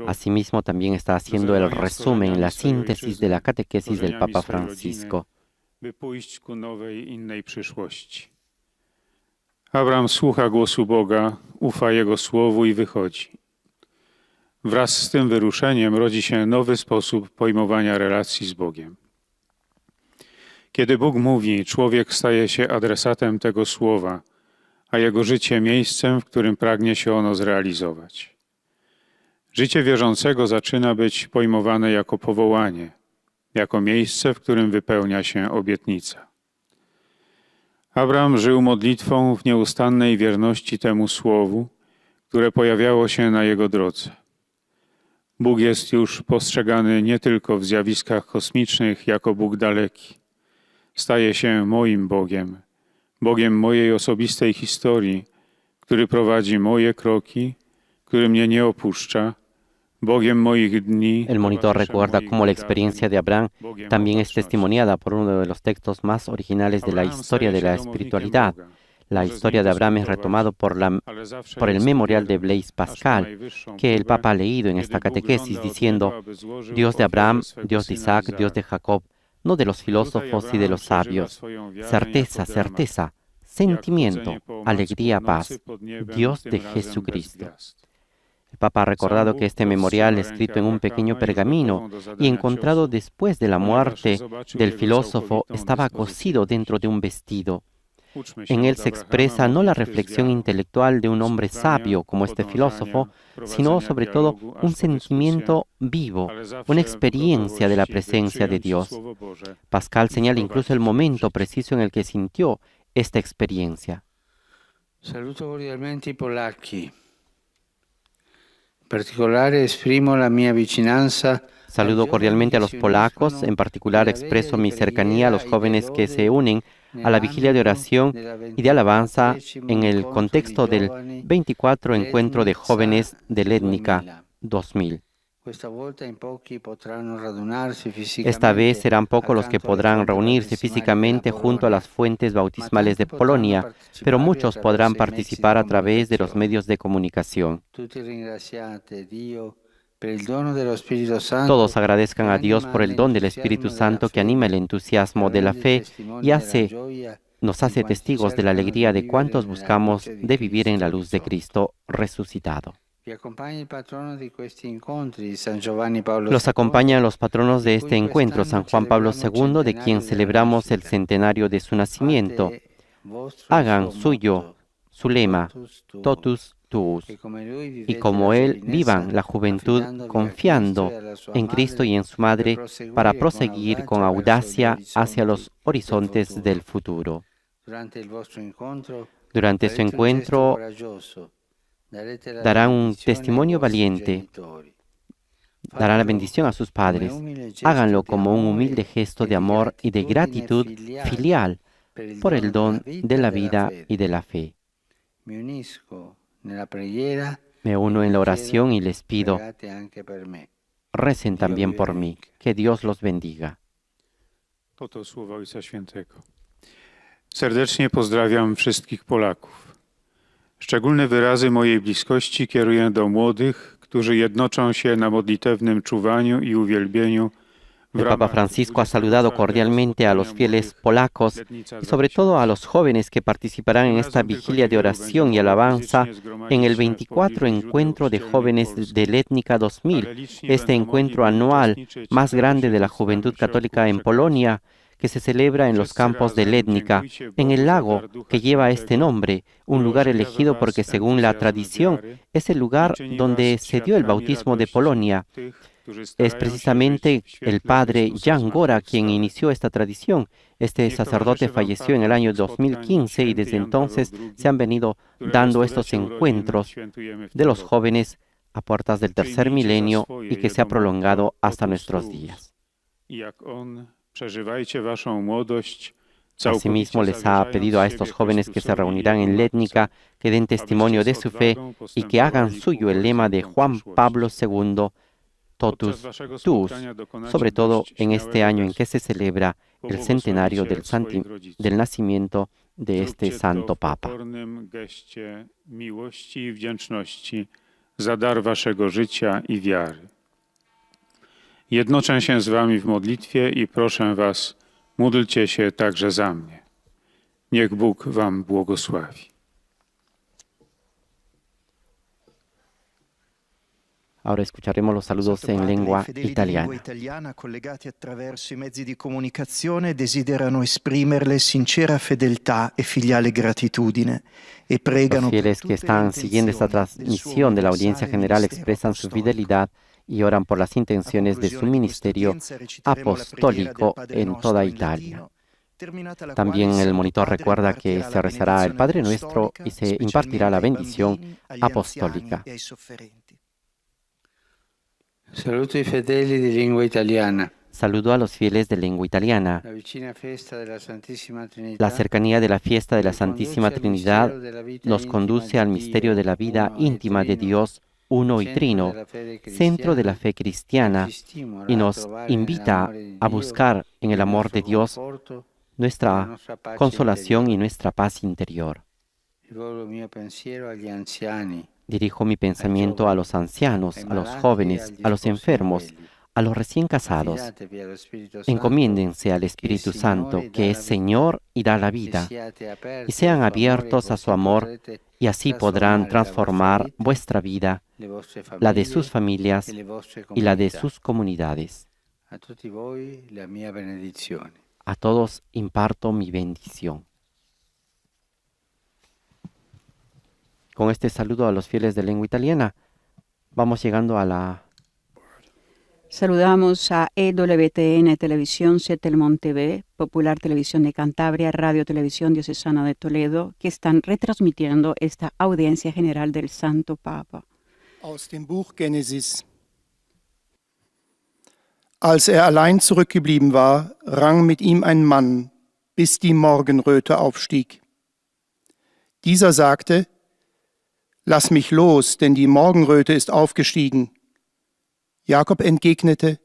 Asimismo, también está haciendo el resumen, la síntesis de la catequesis del Papa Francisco. By pójść ku nowej, innej przyszłości. Abraham słucha głosu Boga, ufa Jego słowu i wychodzi. Wraz z tym wyruszeniem rodzi się nowy sposób pojmowania relacji z Bogiem. Kiedy Bóg mówi, człowiek staje się adresatem tego słowa, a jego życie miejscem, w którym pragnie się ono zrealizować. Życie wierzącego zaczyna być pojmowane jako powołanie, jako miejsce, w którym wypełnia się obietnica. Abraham żył modlitwą w nieustannej wierności temu słowu, które pojawiało się na jego drodze. Bóg jest już postrzegany nie tylko w zjawiskach kosmicznych jako Bóg daleki. Staje się moim Bogiem, Bogiem mojej osobistej historii, który prowadzi moje kroki, który mnie nie opuszcza, Bogiem moich dni. El monitor recuerda cómo la experiencia de Abraham también es testimoniada por uno de los textos más originales de la historia de la espiritualidad. La historia de Abraham es retomado por el memorial de Blaise Pascal, que el Papa ha leído en esta catequesis, diciendo, Dios de Abraham, Dios de Isaac, Dios de Jacob, no de los filósofos y de los sabios. Certeza, certeza, sentimiento, alegría, paz. Dios de Jesucristo. El Papa ha recordado que este memorial, escrito en un pequeño pergamino y encontrado después de la muerte del filósofo, estaba cosido dentro de un vestido. En él se expresa no la reflexión intelectual de un hombre sabio como este filósofo, sino sobre todo un sentimiento vivo, una experiencia de la presencia de Dios. Pascal señala incluso el momento preciso en el que sintió esta experiencia. Saluto cordialmente i polacchi. In particolare esprimo la mia vicinanza. Saludo cordialmente a los polacos, en particular expreso mi cercanía a los jóvenes que se unen a la vigilia de oración y de alabanza en el contexto del 24 Encuentro de Jóvenes de Létnica 2000. Esta vez serán pocos los que podrán reunirse físicamente junto a las fuentes bautismales de Polonia, pero muchos podrán participar a través de los medios de comunicación. Todos agradezcan a Dios por el don del Espíritu Santo que anima el entusiasmo de la fe y nos hace testigos de la alegría de cuantos buscamos de vivir en la luz de Cristo resucitado. Los acompañan los patronos de este encuentro, San Juan Pablo II, de quien celebramos el centenario de su nacimiento. Hagan suyo su lema, Totus Tuus, y como él vivan la juventud confiando en Cristo y en su Madre para proseguir con audacia hacia los horizontes del futuro. Durante su encuentro darán un testimonio valiente, darán la bendición a sus padres. Háganlo como un humilde gesto de amor y de gratitud filial por el don de la vida y de la fe. Me uno en la oración y les pido, recen también por mí. Que Dios los bendiga. Oto słowa Ojca Świętego. Serdecznie pozdrawiam wszystkich Polaków. Szczególne wyrazy mojej bliskości kieruję do młodych, którzy jednoczą się na modlitewnym czuwaniu i uwielbieniu. El Papa Francisco ha saludado cordialmente a los fieles polacos y sobre todo a los jóvenes que participarán en esta vigilia de oración y alabanza en el 24 Encuentro de Jóvenes de Létnica 2000, este encuentro anual más grande de la juventud católica en Polonia, que se celebra en los campos de Létnica, en el lago que lleva este nombre, un lugar elegido porque según la tradición es el lugar donde se dio el bautismo de Polonia. Es precisamente el padre Jan Gora quien inició esta tradición. Este sacerdote falleció en el año 2015 y desde entonces se han venido dando estos encuentros de los jóvenes a puertas del tercer milenio y que se ha prolongado hasta nuestros días. Jak on, przeżywajcie waszą młodość Asimismo, les ha pedido a estos jóvenes que se reunirán en Létnica que den testimonio de su fe y que hagan suyo el lema de Juan Pablo II, Totus Tuus, sobre todo en este año en que se celebra el centenario del nacimiento de este santo Papa. Geście miłości i wdzięczności za dar waszego życia i wiary. Jednoczę się z wami w modlitwie i proszę was, módlcie się także za mnie. Niech Bóg wam błogosławi. Ahora escucharemos los saludos en lengua italiana. italiana collegati attraverso i mezzi di comunicazione desiderano esprimerle sincera fedeltà e filiale gratitudine e pregano Los fieles que están siguiendo esta transmisión de la audiencia general expresan su fidelidad y oran por las intenciones de su ministerio apostólico en toda Italia. También el monitor recuerda que se rezará el Padre Nuestro y se impartirá la bendición apostólica. Saluto i fedeli di lingua italiana. Saludo a los fieles de lengua italiana. La vicina festa della Santissima Trinità. La cercanía de la fiesta de la Santísima Trinidad nos conduce al misterio de la vida íntima de Dios uno y trino, centro de la fe cristiana, y nos invita a buscar en el amor de Dios nuestra consolación y nuestra paz interior. Rivolgo il mio pensiero agli anziani. Dirijo mi pensamiento a los ancianos, a los jóvenes, a los enfermos, a los recién casados. Encomiéndense al Espíritu Santo, que es Señor y da la vida, y sean abiertos a su amor, y así podrán transformar vuestra vida, la de sus familias y la de sus comunidades. A tutti voi la mia benedizione. A todos imparto mi bendición. Con este saludo a los fieles de lengua italiana, vamos llegando a la... Saludamos a EWTN Televisión, Setelmont TV, Popular Televisión de Cantabria, Radio Televisión Diocesana de Toledo, que están retransmitiendo esta audiencia general del Santo Papa. Aus dem Buch Genesis. Als allein zurückgeblieben war, rang mit ihm ein Mann, bis die Morgenröte aufstieg. Dieser sagte: Lass mich los, denn die Morgenröte ist aufgestiegen. Jakob entgegnete: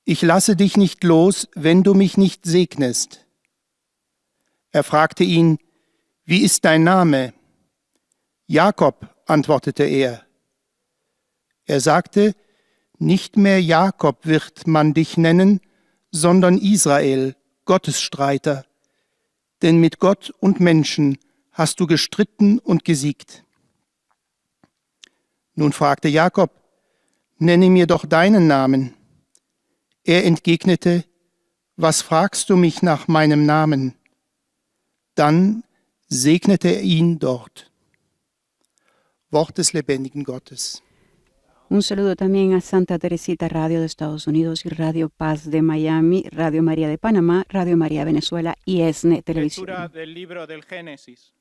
Ich lasse dich nicht los, wenn du mich nicht segnest. Er fragte ihn: Wie ist dein Name? Jakob, antwortete er. Er sagte: Nicht mehr Jakob wird man dich nennen, sondern Israel, Gottes Streiter. Denn mit Gott und Menschen hast du gestritten und gesiegt. Nun fragte Jakob: Nenne mir doch deinen Namen. Er entgegnete: Was fragst du mich nach meinem Namen? Dann segnete er ihn dort. Wort des lebendigen Gottes. Un saludo también a Santa Teresita Radio de Estados Unidos y Radio Paz de Miami, Radio María de Panamá, Radio María Venezuela y ESNE Televisión. Lectura del libro del Génesis.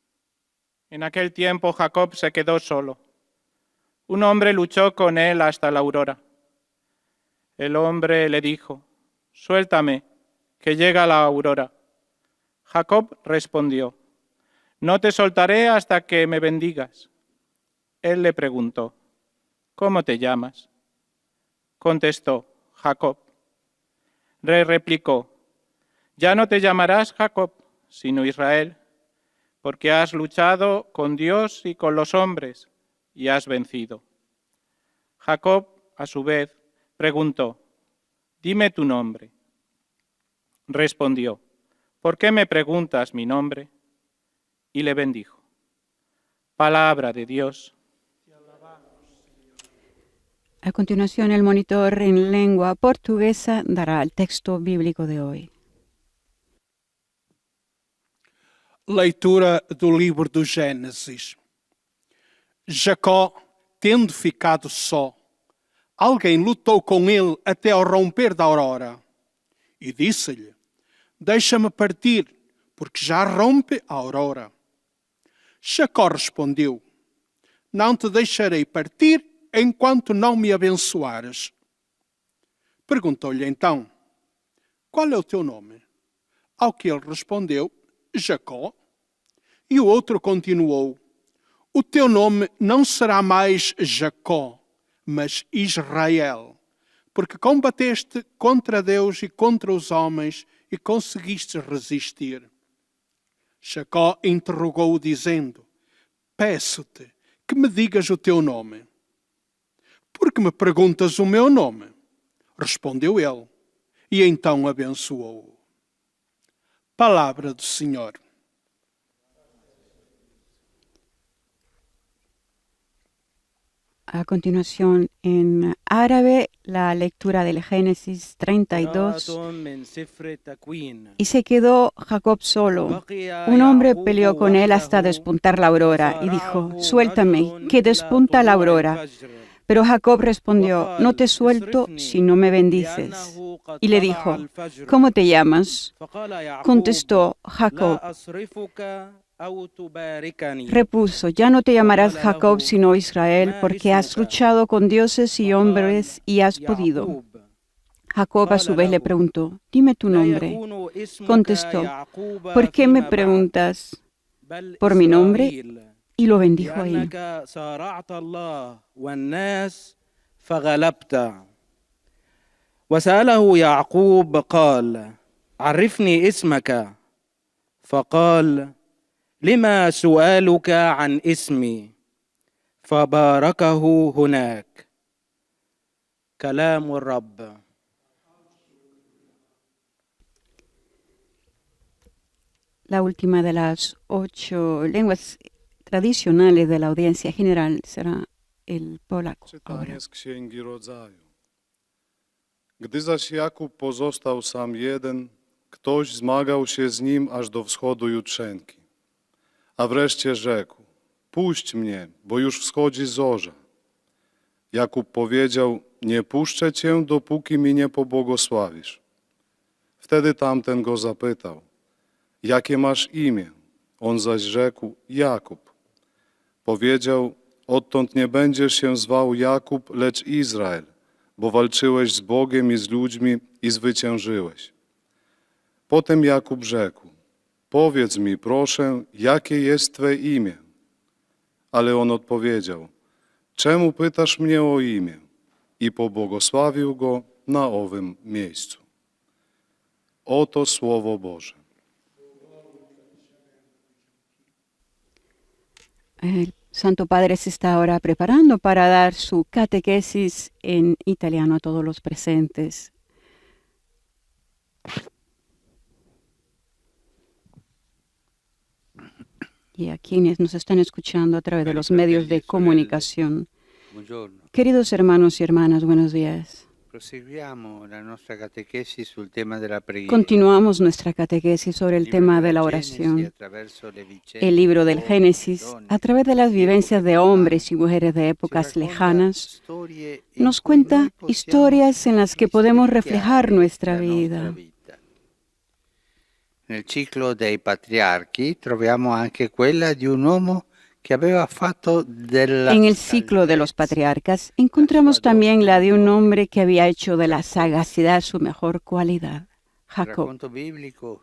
En aquel tiempo Jacob se quedó solo. Un hombre luchó con él hasta la aurora. El hombre le dijo: Suéltame, que llega la aurora. Jacob respondió: No te soltaré hasta que me bendigas. Él le preguntó: ¿Cómo te llamas? Contestó: Jacob. Le replicó: Ya no te llamarás Jacob, sino Israel, porque has luchado con Dios y con los hombres y has vencido. Jacob, a su vez, preguntó: Dime tu nombre. Respondió: ¿Por qué me preguntas mi nombre? Y le bendijo. Palabra de Dios. A continuación, el monitor en lengua portuguesa dará el texto bíblico de hoy. Leitura do livro do Gênesis. Jacó, tendo ficado só, alguém lutou com ele até ao romper da aurora. E disse-lhe: Deixa-me partir, porque já rompe a aurora. Jacó respondeu: Não te deixarei partir enquanto não me abençoares. Perguntou-lhe então: Qual é o teu nome? Ao que ele respondeu, Jacó. E o outro continuou, o teu nome não será mais Jacó, mas Israel, porque combateste contra Deus e contra os homens e conseguiste resistir. Jacó interrogou-o, dizendo, peço-te que me digas o teu nome. Por que me perguntas o meu nome? Respondeu ele, e então abençoou-o. Palavra do Senhor. A continuación, en árabe, la lectura del Génesis 32. Y se quedó Jacob solo. Un hombre peleó con él hasta despuntar la aurora y dijo, suéltame, que despunta la aurora. Pero Jacob respondió, no te suelto si no me bendices. Y le dijo, ¿cómo te llamas? Contestó Jacob. Repuso, ya no te llamarás Jacob sino Israel, porque has luchado con dioses y hombres y has podido. Jacob a su vez le preguntó, dime tu nombre. Contestó, ¿por qué me preguntas por mi nombre? Y lo bendijo ahí. وسأله يعقوب قال عرفني اسمك فقال لما سؤالك عن اسمي فباركه هناك كلام الرب. La última de las 8 lenguas tradicionales de la audiencia general será el polaco. Czytanie z Księgi Rodzaju. Gdy zaś Jakub pozostał sam jeden, ktoś zmagał się z nim aż do wschodu jutrzenki. A wreszcie rzekł, puść mnie, bo już wschodzi zorza. Jakub powiedział, nie puszczę cię, dopóki mi nie pobłogosławisz. Wtedy tamten go zapytał, jakie masz imię? On zaś rzekł, Jakub. Powiedział, odtąd nie będziesz się zwał Jakub, lecz Izrael, bo walczyłeś z Bogiem i z ludźmi i zwyciężyłeś. Potem Jakub rzekł, powiedz mi, proszę, jakie jest Twe imię? Ale on odpowiedział, czemu pytasz mnie o imię? I pobłogosławił go na owym miejscu. Oto Słowo Boże. El Santo Padre se está ahora preparando para dar su catequesis en italiano a todos los presentes. Y a quienes nos están escuchando a través de los medios de comunicación. Queridos hermanos y hermanas, buenos días. Continuamos nuestra catequesis sobre el tema de la oración. El libro del Génesis, a través de las vivencias de hombres y mujeres de épocas lejanas, nos cuenta historias en las que podemos reflejar nuestra vida. Nel ciclo dei patriarchi troviamo anche quella di un uomo que aveva fatto della... En el ciclo de los patriarcas encontramos también la de un hombre que había hecho de la sagacidad su mejor cualidad, Jacob. Il racconto biblico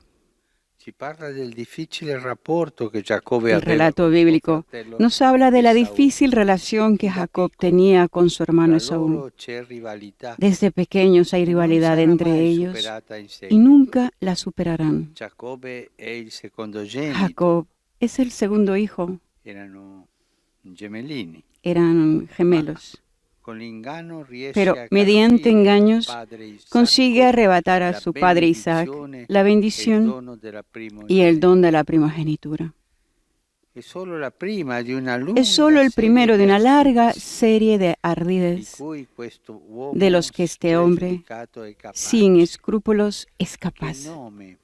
ci parla del difficile rapporto che Giacobbe El aveva relato bíblico nos habla de la difícil relación que Jacob tenía con su hermano Esaú. c'è rivalità. Desde pequeños hay rivalidad entre ellos y nunca la superarán. Giacobbe è il secondogenito, Jacob es el segundo hijo, erano gemellini. eran gemelos. Con l'inganno riesce Pero a mediante capire engaños al padre Isacco consigue arrebatar a su padre Isaac la bendición dono della y el don de la primogenitura. È solo la prima di una lunga Es solo el primero de una larga serie de di ardides cui questo uomo de los que este hombre, spregiudicato è capace. sin escrúpulos, es Il capaz. nome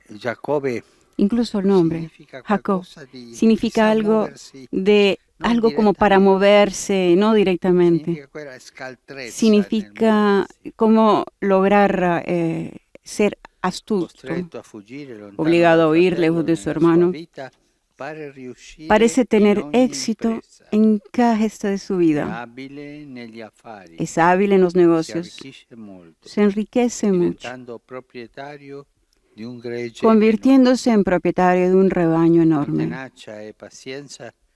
Giacobbe Incluso el nombre, significa Jacob, qualcosa di significa algo como para moverse, no directamente. significa quella scaltrezza Significa como lograr ser astuto, costretto a fuggire lontano obligado a dal huir fratello lejos de su nella hermano. sua vita, parece tener éxito en cada gesto de su vida. Es hábil en los negocios, se enriquece mucho, convirtiéndose en propietario de un rebaño enorme.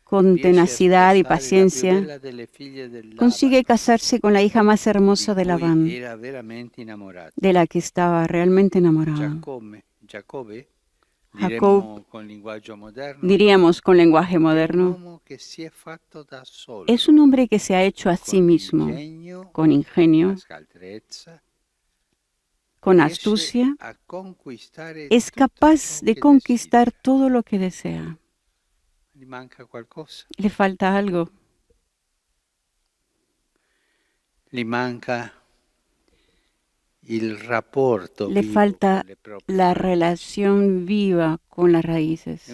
Con tenacidad y paciencia, consigue casarse con la hija más hermosa de Labán, de la que estaba realmente enamorado. Jacob, diríamos con lenguaje moderno, es un hombre que se ha hecho a sí mismo, con ingenio, con astucia, es capaz de conquistar todo lo que desea. Le falta algo. Le falta la relación viva con las raíces.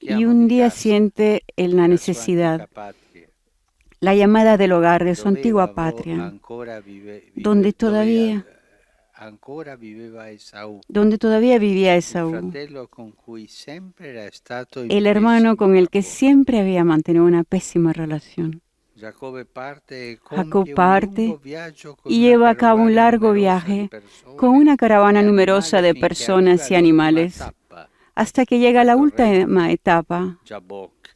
Y un día siente la necesidad, la llamada del hogar de su antigua patria, donde todavía vivía Esaú, el hermano con el que siempre había mantenido una pésima relación. Jacob parte y lleva a cabo un largo viaje con una caravana numerosa de personas y animales hasta que llega a la última etapa,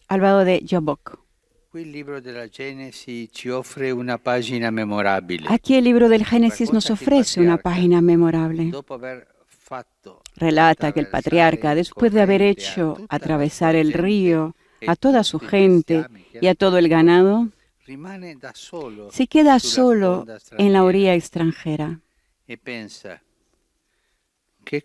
al vado de Jabbok. Aquí el libro del Génesis nos ofrece una página memorable. Relata que el patriarca, después de haber hecho atravesar el río a toda su gente y a todo el ganado, se queda solo en la orilla extranjera y piensa, ¿qué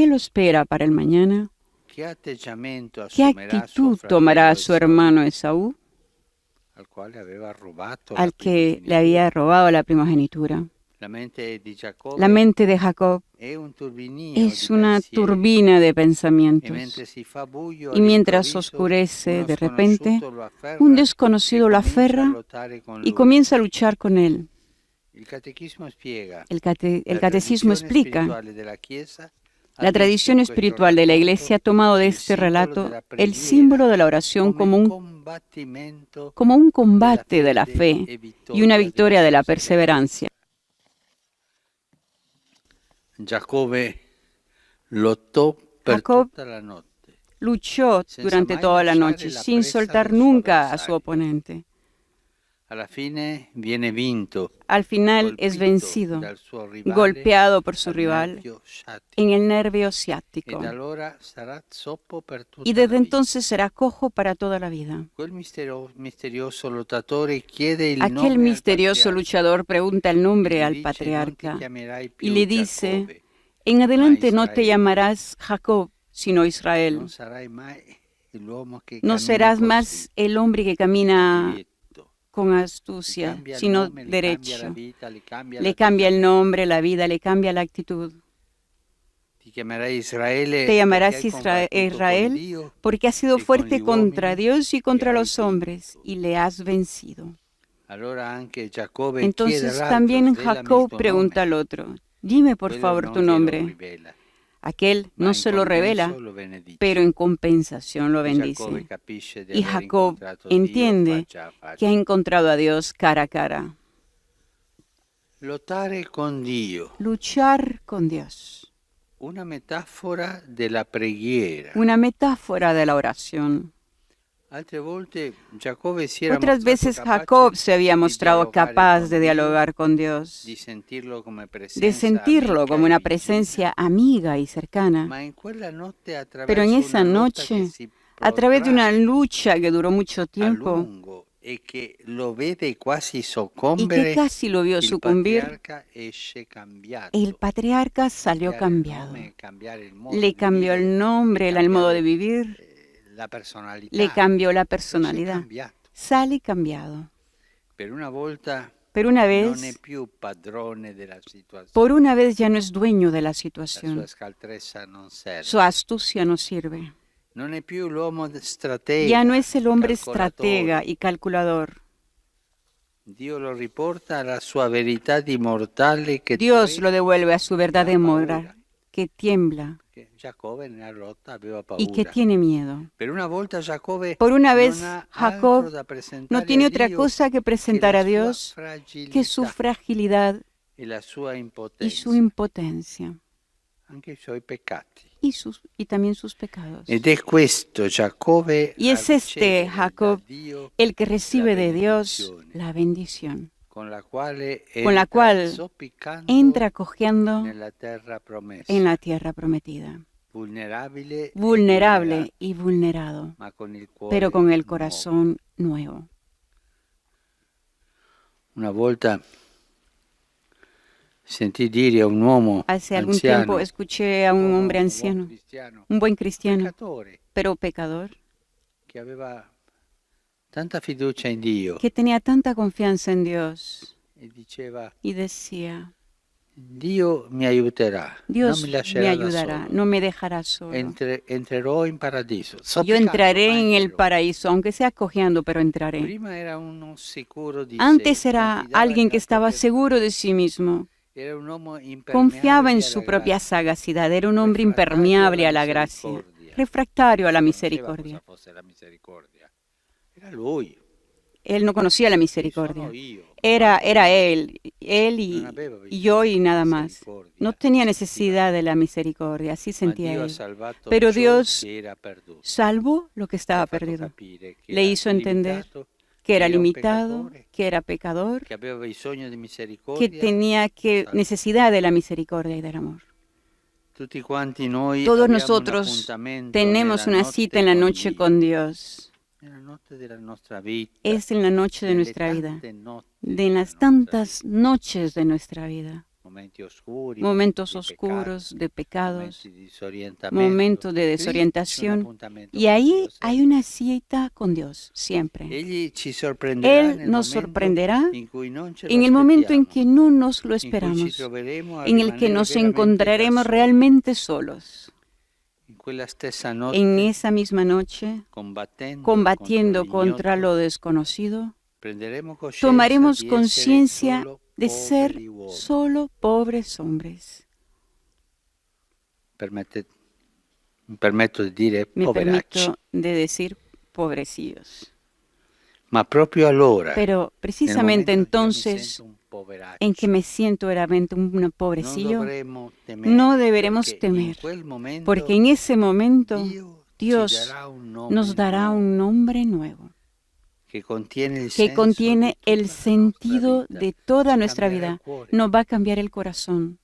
lo espera para el mañana? ¿Qué actitud tomará su hermano Esaú, al que le había robado la primogenitura? La mente de Jacob es una turbina de pensamientos. Y mientras oscurece, de repente, un desconocido lo aferra y comienza a luchar con él. El catecismo explica. La tradición espiritual de la Iglesia ha tomado de este relato el símbolo de la oración como un combate de la fe y una victoria de la perseverancia. Jacob luchó durante toda la noche sin soltar nunca a su oponente. Al final es vencido, golpeado por su rival en el nervio ciático. Y desde entonces será cojo para toda la vida. Aquel misterioso luchador pregunta el nombre al patriarca y le dice, en adelante no te llamarás Jacob, sino Israel. No serás más el hombre que camina con astucia, sino derecho. Le cambia el nombre, la vida, le cambia la actitud. Te llamarás Israel porque has sido fuerte contra Dios y contra los hombres y le has vencido. Entonces también Jacob pregunta al otro, dime por favor tu nombre. Aquel no se lo revela, pero en compensación lo bendice. Y Jacob entiende que ha encontrado a Dios cara a cara. Luchar con Dios. Una metáfora de la preghiera. Una metáfora de la oración. Otras veces Jacob se había mostrado capaz de dialogar con Dios, de sentirlo como una presencia amiga y cercana. Pero en esa noche, a través de una lucha que duró mucho tiempo y que casi lo vio sucumbir, el patriarca salió cambiado. Le cambió el nombre, el modo de vivir. Le cambió la personalidad. Sale cambiado. Pero una vez, por una vez ya no es dueño de la situación. Su astucia no sirve. Ya no es el hombre estratega y calculador. Dios lo devuelve a su verdad moral, que tiembla, y que tiene miedo. Por una vez, Jacob no tiene otra cosa que presentar a Dios que su fragilidad y su impotencia y también sus pecados. Y es este Jacob el que recibe de Dios la bendición, con la cual entra cojeando en la tierra prometida, vulnerable y vulnerado, pero con el corazón nuevo. Una volta sentí dire a un uomo Hace algún anziano, tiempo escuché a un hombre anciano, un buen cristiano, pero pecador, que aveva tanta fiducia in Dio que tenía tanta confianza en Dios e diceva: y decía, Dio mi aiuterà, Dios non mi me lascerà da ayudará, solo. no me dejará solo. Entrerò in paradiso. Yo entraré en el paraíso, aunque sea cojeando, pero entraré. Prima era uno sicuro di Antes sé, era confidava alguien nella que estaba propria seguro de sí mismo, Era un uomo impermeabile confiaba en alla su grazia, propia sagacidad, era un hombre refractario impermeable alla a la gracia, misericordia. refractario a la Non sapeva misericordia. cosa fosse la misericordia. Era lui. Él no conocía la misericordia. Era él y yo y nada más. No tenía necesidad de la misericordia, así sentía él. Pero Dios salvó lo que estaba perdido. Le hizo entender que era limitado, que era pecador, che aveva bisogno di que misericordia. tenía necesidad de la misericordia y del amor. Tutti quanti noi Todos abbiamo un nosotros appuntamento tenemos nella una notte cita en la con noche Dio, con Dios. nella notte della nostra vita, Es en la noche de nelle nuestra vida, tante notti de della las nostra tantas noches de nuestra vida. momenti oscuri, Momentos momenti di oscuros, de pecados, momenti di disorientamento. momentos de Lì c'è un desorientación. appuntamento Y con ahí Dio, sempre. hay una cita con Dios, siempre. Egli ci sorprenderà Él nel nos momento sorprenderá in cui non ce lo en el momento en que aspettiamo, no nos lo in cui ci esperamos, troveremo a en el que rimanere nos veramente encontraremos da soli. realmente solos. In quella stessa notte, En esa misma noche, combatiendo contra lo desconocido, prenderemo coscienza tomaremos di essere conciencia solo de ser poveri uomini. solo pobres hombres. Mi permetto di dire Me poveracci. permito de decir pobrecillos. Ma proprio allora, Pero nel precisamente momento in cui io mi entonces sento un poveraccio, en que me siento verdaderamente un non pobrecillo, dovremmo temere, no deberemos perché in temer, quel momento porque en ese momento Dio Dios ci darà un nome nos dará nuovo un nombre nuevo che contiene il que senso contiene di el tutta la sentido nostra vita, de toda ci nuestra cambierà il vida, cuore nos va a cambiar el corazón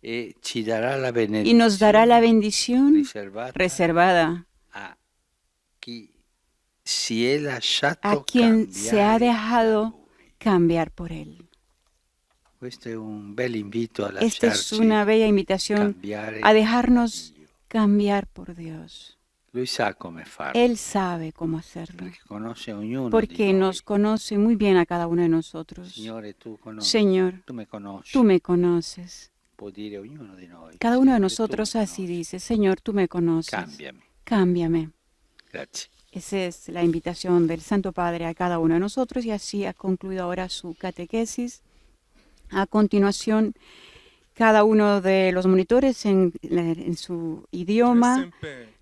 e ci darà la y nos dará la benedizione bendición reservada a chi si è lasciato a quien se ha cambiare da dejado lui. cambiar por Él. Questo è un bel invito a Esta es lasciarci una bella invitación cambiare a dejarnos da Dio. cambiar por Dios. Lui sa come farlo, Él sabe cómo hacerlo, perché conosce ognuno porque di noi. nos conoce muy bien a cada uno de nosotros. Signore, tu conosci, Señor, tu me conosci, tú me conoces. può dire ognuno di noi. Cada uno de Signore, nosotros tu me así conosci. dice, Señor, tú me conoces. Cámbiame. Cámbiame. Grazie. Esa es la invitación del Santo Padre a cada uno de nosotros y así ha concluido ahora su catequesis. A continuación, cada uno de los monitores en su idioma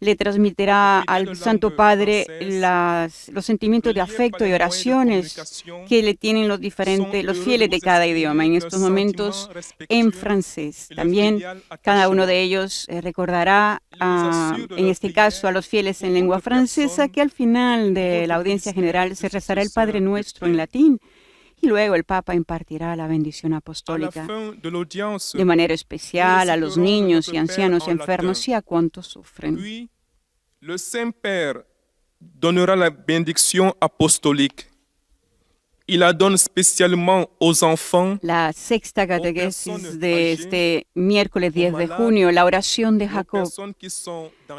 le transmitirá al Santo Padre los sentimientos de afecto y oraciones que le tienen los fieles de cada idioma en estos momentos en francés. También cada uno de ellos recordará, en este caso, a los fieles en lengua francesa que al final de la audiencia general se rezará el Padre Nuestro en latín. Y luego el Papa impartirá la bendición apostólica de manera especial a los niños y ancianos enfermos y a cuantos sufren. Puis, le Saint-Père donnera la bénédiction apostolique. Il la donne spécialement aux enfants. La sexta catequesis de este miércoles 10 de junio, la oración de Jacob.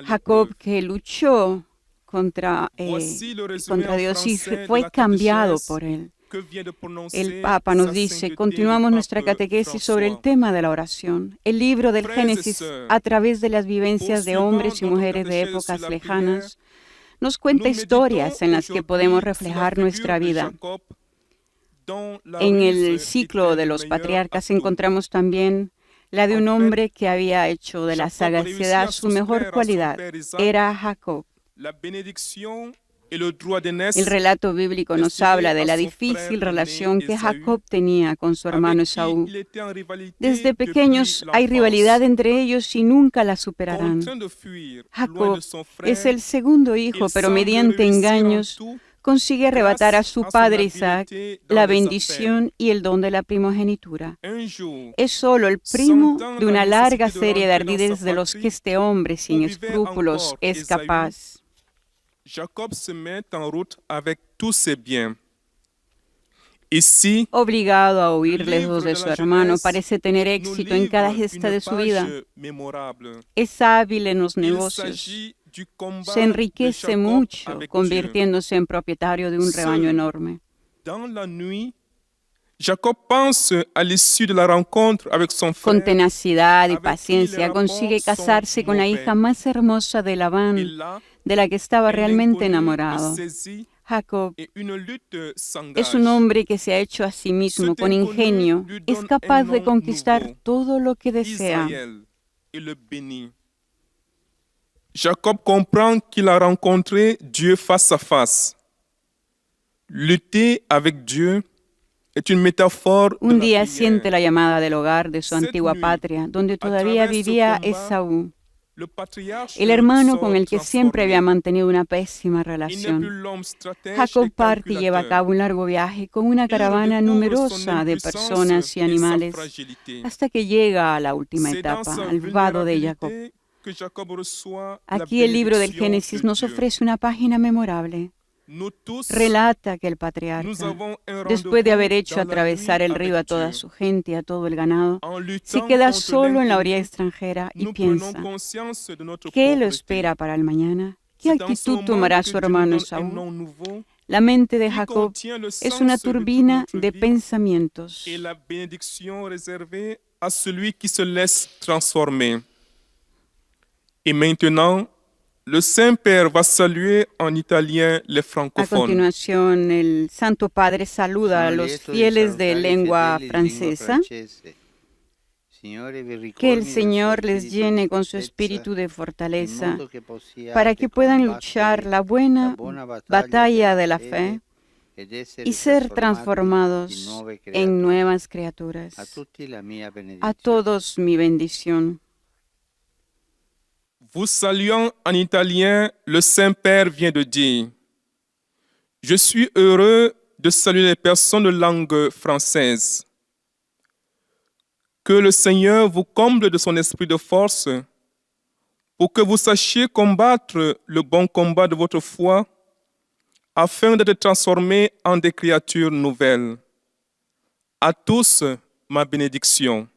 Jacob que luchó contra Dios y fue cambiado por él. El Papa nos dice, continuamos nuestra catequesis sobre el tema de la oración. El libro del Génesis, a través de las vivencias de hombres y mujeres de épocas lejanas, nos cuenta historias en las que podemos reflejar nuestra vida. En el ciclo de los patriarcas encontramos también la de un hombre que había hecho de la sagacidad su mejor cualidad. Era Jacob. El relato bíblico nos habla de la difícil relación que Jacob tenía con su hermano Esaú. Desde pequeños hay rivalidad entre ellos y nunca la superarán. Jacob es el segundo hijo, pero mediante engaños consigue arrebatar a su padre Isaac la bendición y el don de la primogenitura. Es solo el primo de una larga serie de ardides de los que este hombre sin escrúpulos es capaz. Jacob se met en route avec tous ses biens. Ici, obligado a huir lejos de su hermano, parece tener éxito en cada gesta de su vida. Es hábil en los negocios. Se enriquece mucho, convirtiéndose en propietario de un rebaño enorme. Jacob pense à l'issue de la rencontre avec son frère. Con tenacidad y paciencia consigue casarse con la hija más hermosa de Labán, de la que estaba realmente enamorado. Jacob es un hombre que se ha hecho a sí mismo con ingenio, es capaz de conquistar todo lo que desea. Jacob comprend qu'il a rencontré Dieu face à face. Lutter avec Dieu est une métaphore. Un día siente la llamada del hogar de su antigua patria, donde todavía vivía Esaú, el hermano con el que siempre había mantenido una pésima relación. Jacob parte y lleva a cabo un largo viaje con una caravana numerosa de personas y animales, hasta que llega a la última etapa, al vado de Jacob. Aquí el libro del Génesis nos ofrece una página memorable. Relata que el patriarca, después de haber hecho atravesar el río a toda su gente y a todo el ganado, se queda solo en la orilla extranjera y piensa, ¿qué lo espera para el mañana? ¿Qué actitud tomará su hermano Esaú? La mente de Jacob es una turbina de pensamientos. Et maintenant, le Saint-Père va saluer en italien les A francophones. continuación, el Santo Padre saluda a los fieles de lengua francesa. Que el Señor les llene con su espíritu de fortaleza para que puedan luchar la buena batalla de la fe y ser transformados en nuevas criaturas. A todos mi bendición. Vous saluant en italien, le Saint-Père vient de dire « Je suis heureux de saluer les personnes de langue française. Que le Seigneur vous comble de son esprit de force pour que vous sachiez combattre le bon combat de votre foi afin d'être transformés en des créatures nouvelles. À tous, ma bénédiction. »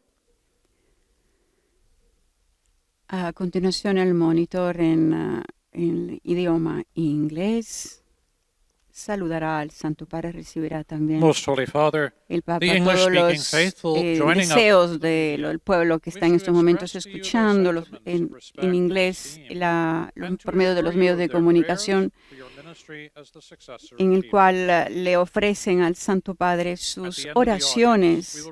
A continuación, el monitor en idioma inglés saludará al Santo Padre, recibirá también Most Holy Father, el Papa, the todos English-speaking los faithful joining up deseos del pueblo que está en estos momentos escuchando en inglés por medio de los medios de comunicación, en el cual le ofrecen al Santo Padre sus oraciones.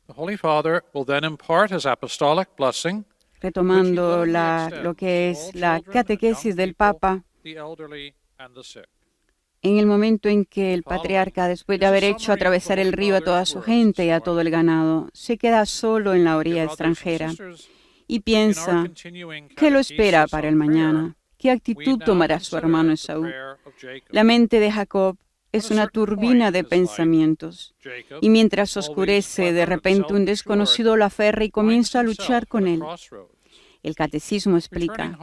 The Holy Father will then impart his apostolic blessing, Retomando lo que es la catequesis del Papa, the elderly and the sick. en el momento en que el patriarca, después de haber hecho atravesar el río a toda su gente y a todo el ganado, se queda solo en la orilla extranjera y piensa, ¿qué lo espera para el mañana? ¿Qué actitud tomará su hermano Esaú? La mente de Jacob es una turbina de pensamientos, y mientras oscurece, de repente un desconocido lo aferra y comienza a luchar con él. El catecismo explica,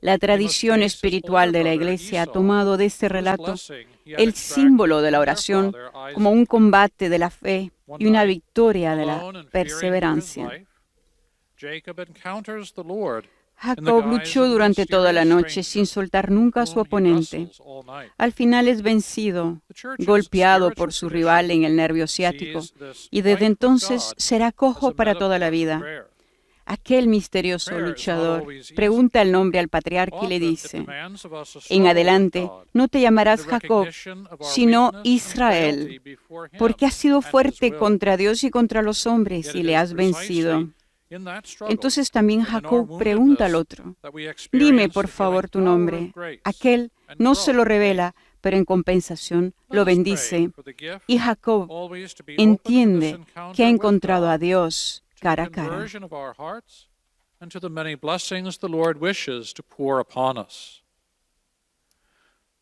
la tradición espiritual de la Iglesia ha tomado de este relato el símbolo de la oración como un combate de la fe y una victoria de la perseverancia. Jacob luchó durante toda la noche sin soltar nunca a su oponente. Al final es vencido, golpeado por su rival en el nervio ciático, y desde entonces será cojo para toda la vida. Aquel misterioso luchador pregunta el nombre al patriarca y le dice, en adelante no te llamarás Jacob, sino Israel, porque has sido fuerte contra Dios y contra los hombres y le has vencido. Entonces también Jacob pregunta al otro, dime por favor tu nombre. Aquel no se lo revela, pero en compensación lo bendice. Y Jacob entiende que ha encontrado a Dios cara a cara. And to the many blessings the Lord wishes to pour upon us.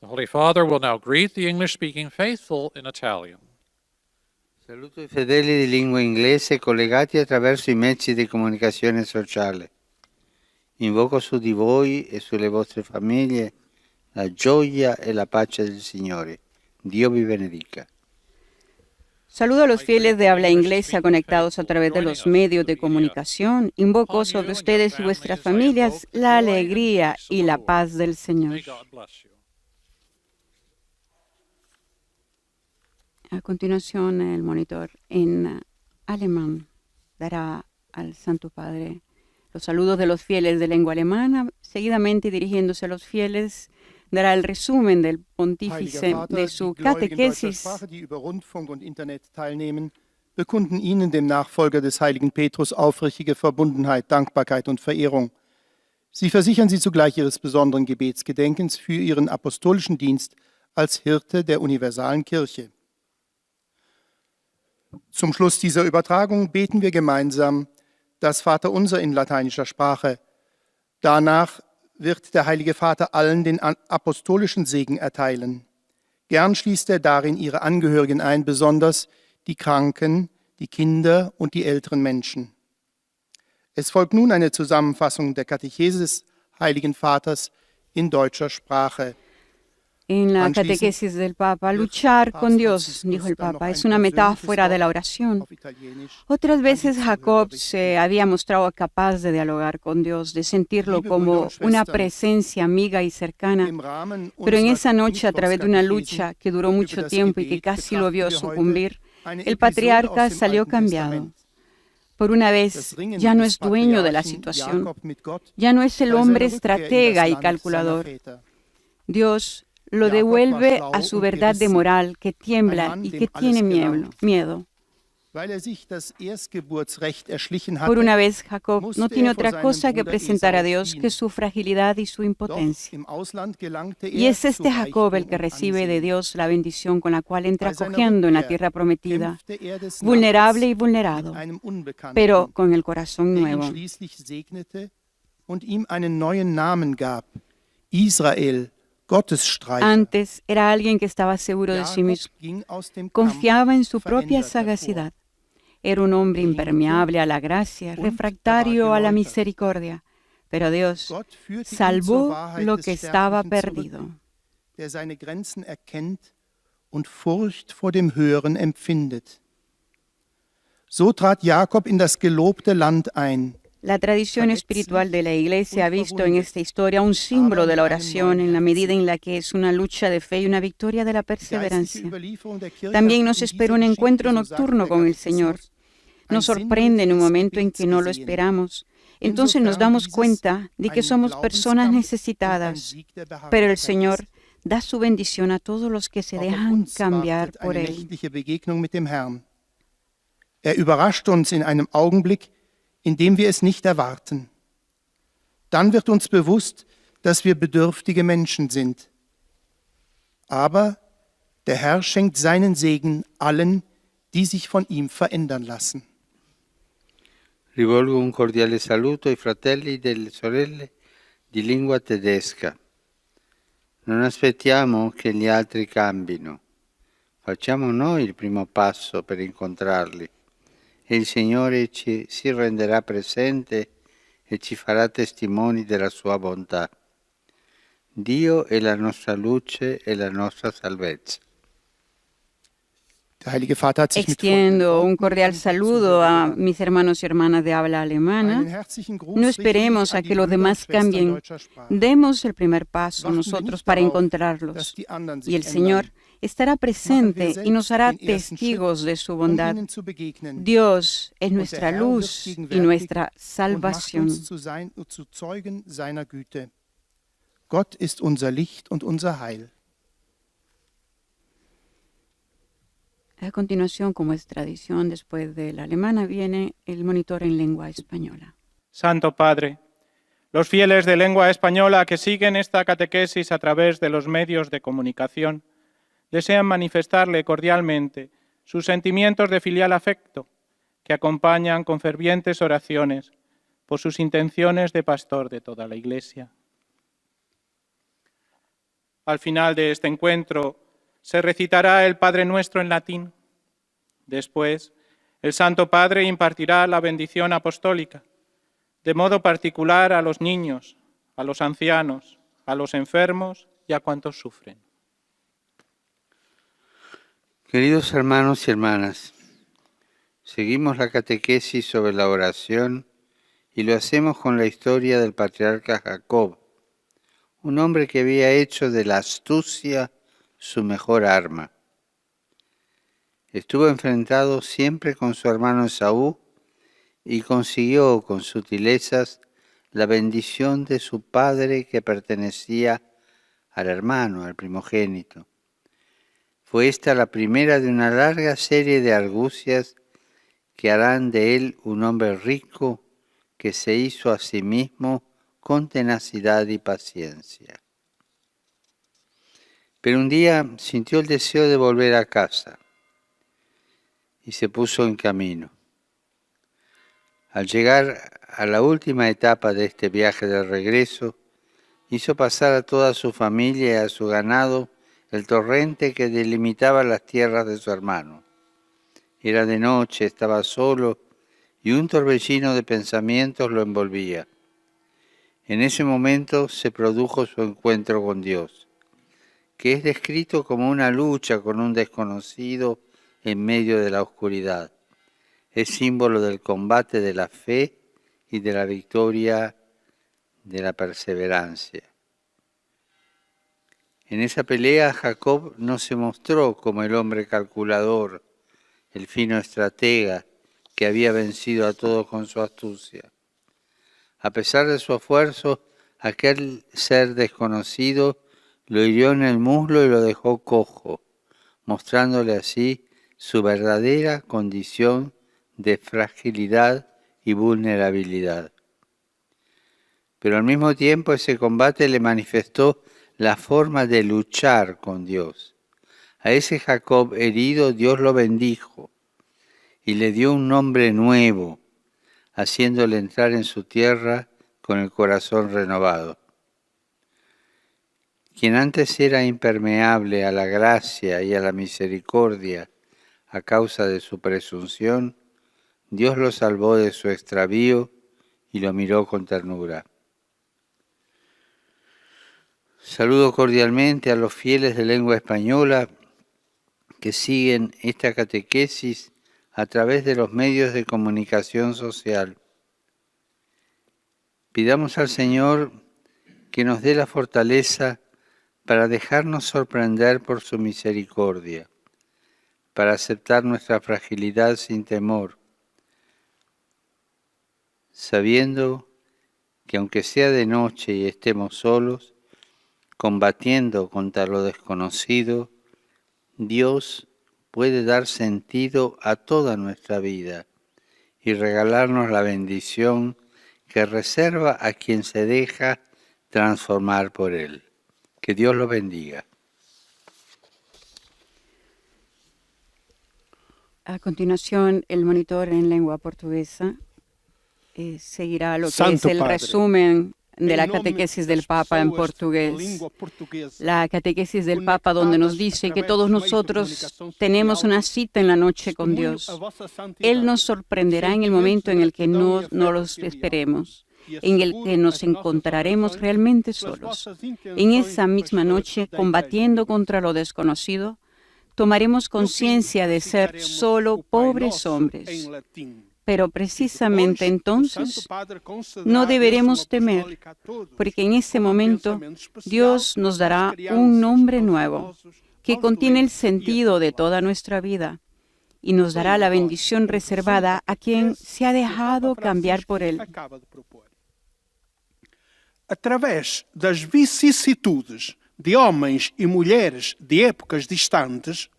The Holy Father will now greet the English-speaking faithful in Italian. Saluto i fedeli di lingua inglese collegati attraverso i mezzi di comunicazione sociale. Invoco su di voi e sulle vostre famiglie la gioia e la pace del Signore. Dio vi benedica. Saludo a los fieles de habla inglesa conectados a través de los medios de comunicación. Invoco sobre ustedes y vuestras familias la alegría y la paz del Señor. A continuación, el monitor en alemán dará al Santo Padre los saludos de los fieles de lengua alemana. Seguidamente, dirigiéndose a los fieles, dará el resumen del pontífice de su catequesis. Die über Rundfunk und Internet teilnehmen, bekunden Ihnen, dem Nachfolger des heiligen Petrus, aufrichtige Verbundenheit, Dankbarkeit und Verehrung. Sie versichern Sie zugleich Ihres besonderen Gebetsgedenkens für Ihren apostolischen Dienst als Hirte der universalen Kirche. Zum Schluss dieser Übertragung beten wir gemeinsam das Vaterunser in lateinischer Sprache. Danach wird der Heilige Vater allen den apostolischen Segen erteilen. Gern schließt er darin ihre Angehörigen ein, besonders die Kranken, die Kinder und die älteren Menschen. Es folgt nun eine Zusammenfassung der Katechese des Heiligen Vaters in deutscher Sprache. En la catequesis del Papa, luchar con Dios, dijo el Papa, es una metáfora de la oración. Otras veces Jacob se había mostrado capaz de dialogar con Dios, de sentirlo como una presencia amiga y cercana. Pero en esa noche, a través de una lucha que duró mucho tiempo y que casi lo vio sucumbir, el patriarca salió cambiado. Por una vez, ya no es dueño de la situación. Ya no es el hombre estratega y calculador. Dios lo devuelve a su verdad de moral que tiembla y que tiene miedo. Por una vez, Jacob no tiene otra cosa que presentar a Dios que su fragilidad y su impotencia. Y es este Jacob el que recibe de Dios la bendición con la cual entra cogiendo en la tierra prometida, vulnerable y vulnerado, pero con el corazón nuevo. Antes era alguien que estaba seguro de sí mismo, confiaba en su propia sagacidad. Era un hombre impermeable a la gracia, refractario a la misericordia, pero Dios salvó lo que estaba perdido. Der seine Grenzen erkennt und Furcht vor dem Höheren empfindet. So trat Jakob in das gelobte Land ein. La tradición espiritual de la Iglesia ha visto en esta historia un símbolo de la oración en la medida en la que es una lucha de fe y una victoria de la perseverancia. También nos espera un encuentro nocturno con el Señor. Nos sorprende en un momento en que no lo esperamos. Entonces nos damos cuenta de que somos personas necesitadas, pero el Señor da su bendición a todos los que se dejan cambiar por Él. Überrascht uns in einem Augenblick, in dem wir es nicht erwarten. Dann wird uns bewusst, dass wir bedürftige Menschen sind. Aber der Herr schenkt seinen Segen allen, die sich von ihm verändern lassen. Rivolgo un cordiale saluto ai fratelli e delle sorelle di lingua tedesca. Non aspettiamo che gli altri cambino. Facciamo noi il primo passo per incontrarli. E il Signore si renderà presente e ci farà testimoni della sua bontà. Dio è la nostra luce e la nostra salvezza. Extiendo un cordial saludo a mis hermanos y hermanas de habla alemana. No esperemos a que los demás cambien. Demos el primer paso nosotros para encontrarlos. Y el Señor estará presente y nos hará testigos de su bondad. Dios es nuestra luz y nuestra salvación. Gott ist unser Licht und unser Heil. A continuación, como es tradición, después de la alemana, viene el monitor en lengua española. Santo Padre, los fieles de lengua española que siguen esta catequesis a través de los medios de comunicación desean manifestarle cordialmente sus sentimientos de filial afecto que acompañan con fervientes oraciones por sus intenciones de pastor de toda la Iglesia. Al final de este encuentro se recitará el Padre Nuestro en latín. Después, el Santo Padre impartirá la bendición apostólica, de modo particular a los niños, a los ancianos, a los enfermos y a cuantos sufren. Queridos hermanos y hermanas, seguimos la catequesis sobre la oración y lo hacemos con la historia del patriarca Jacob, un hombre que había hecho de la astucia su mejor arma. Estuvo enfrentado siempre con su hermano Esaú y consiguió con sutilezas la bendición de su padre que pertenecía al hermano, al primogénito. Fue esta la primera de una larga serie de argucias que harán de él un hombre rico que se hizo a sí mismo con tenacidad y paciencia. Pero un día sintió el deseo de volver a casa y se puso en camino. Al llegar a la última etapa de este viaje de regreso, hizo pasar a toda su familia y a su ganado el torrente que delimitaba las tierras de su hermano. Era de noche, estaba solo y un torbellino de pensamientos lo envolvía. En ese momento se produjo su encuentro con Dios, que es descrito como una lucha con un desconocido en medio de la oscuridad. Es símbolo del combate de la fe y de la victoria de la perseverancia. En esa pelea Jacob no se mostró como el hombre calculador, el fino estratega que había vencido a todos con su astucia. A pesar de su esfuerzo, aquel ser desconocido lo hirió en el muslo y lo dejó cojo, mostrándole así su verdadera condición de fragilidad y vulnerabilidad. Pero al mismo tiempo ese combate le manifestó la forma de luchar con Dios. A ese Jacob herido Dios lo bendijo y le dio un nombre nuevo, haciéndole entrar en su tierra con el corazón renovado. Quien antes era impermeable a la gracia y a la misericordia a causa de su presunción, Dios lo salvó de su extravío y lo miró con ternura. Saludo cordialmente a los fieles de lengua española que siguen esta catequesis a través de los medios de comunicación social. Pidamos al Señor que nos dé la fortaleza para dejarnos sorprender por su misericordia, para aceptar nuestra fragilidad sin temor, sabiendo que aunque sea de noche y estemos solos, combatiendo contra lo desconocido, Dios puede dar sentido a toda nuestra vida y regalarnos la bendición que reserva a quien se deja transformar por Él. Que Dios lo bendiga. A continuación, el monitor en lengua portuguesa seguirá lo que es el resumen de la catequesis del Papa en portugués. La catequesis del Papa donde nos dice que todos nosotros tenemos una cita en la noche con Dios. Él nos sorprenderá en el momento en el que no los esperemos, en el que nos encontraremos realmente solos. En esa misma noche, combatiendo contra lo desconocido, tomaremos conciencia de ser solo pobres hombres. Pero precisamente entonces no deberemos temer, porque en ese momento Dios nos dará un nombre nuevo que contiene el sentido de toda nuestra vida y nos dará la bendición reservada a quien se ha dejado cambiar por él. Através das vicissitudes de homens e mulheres de épocas distantes,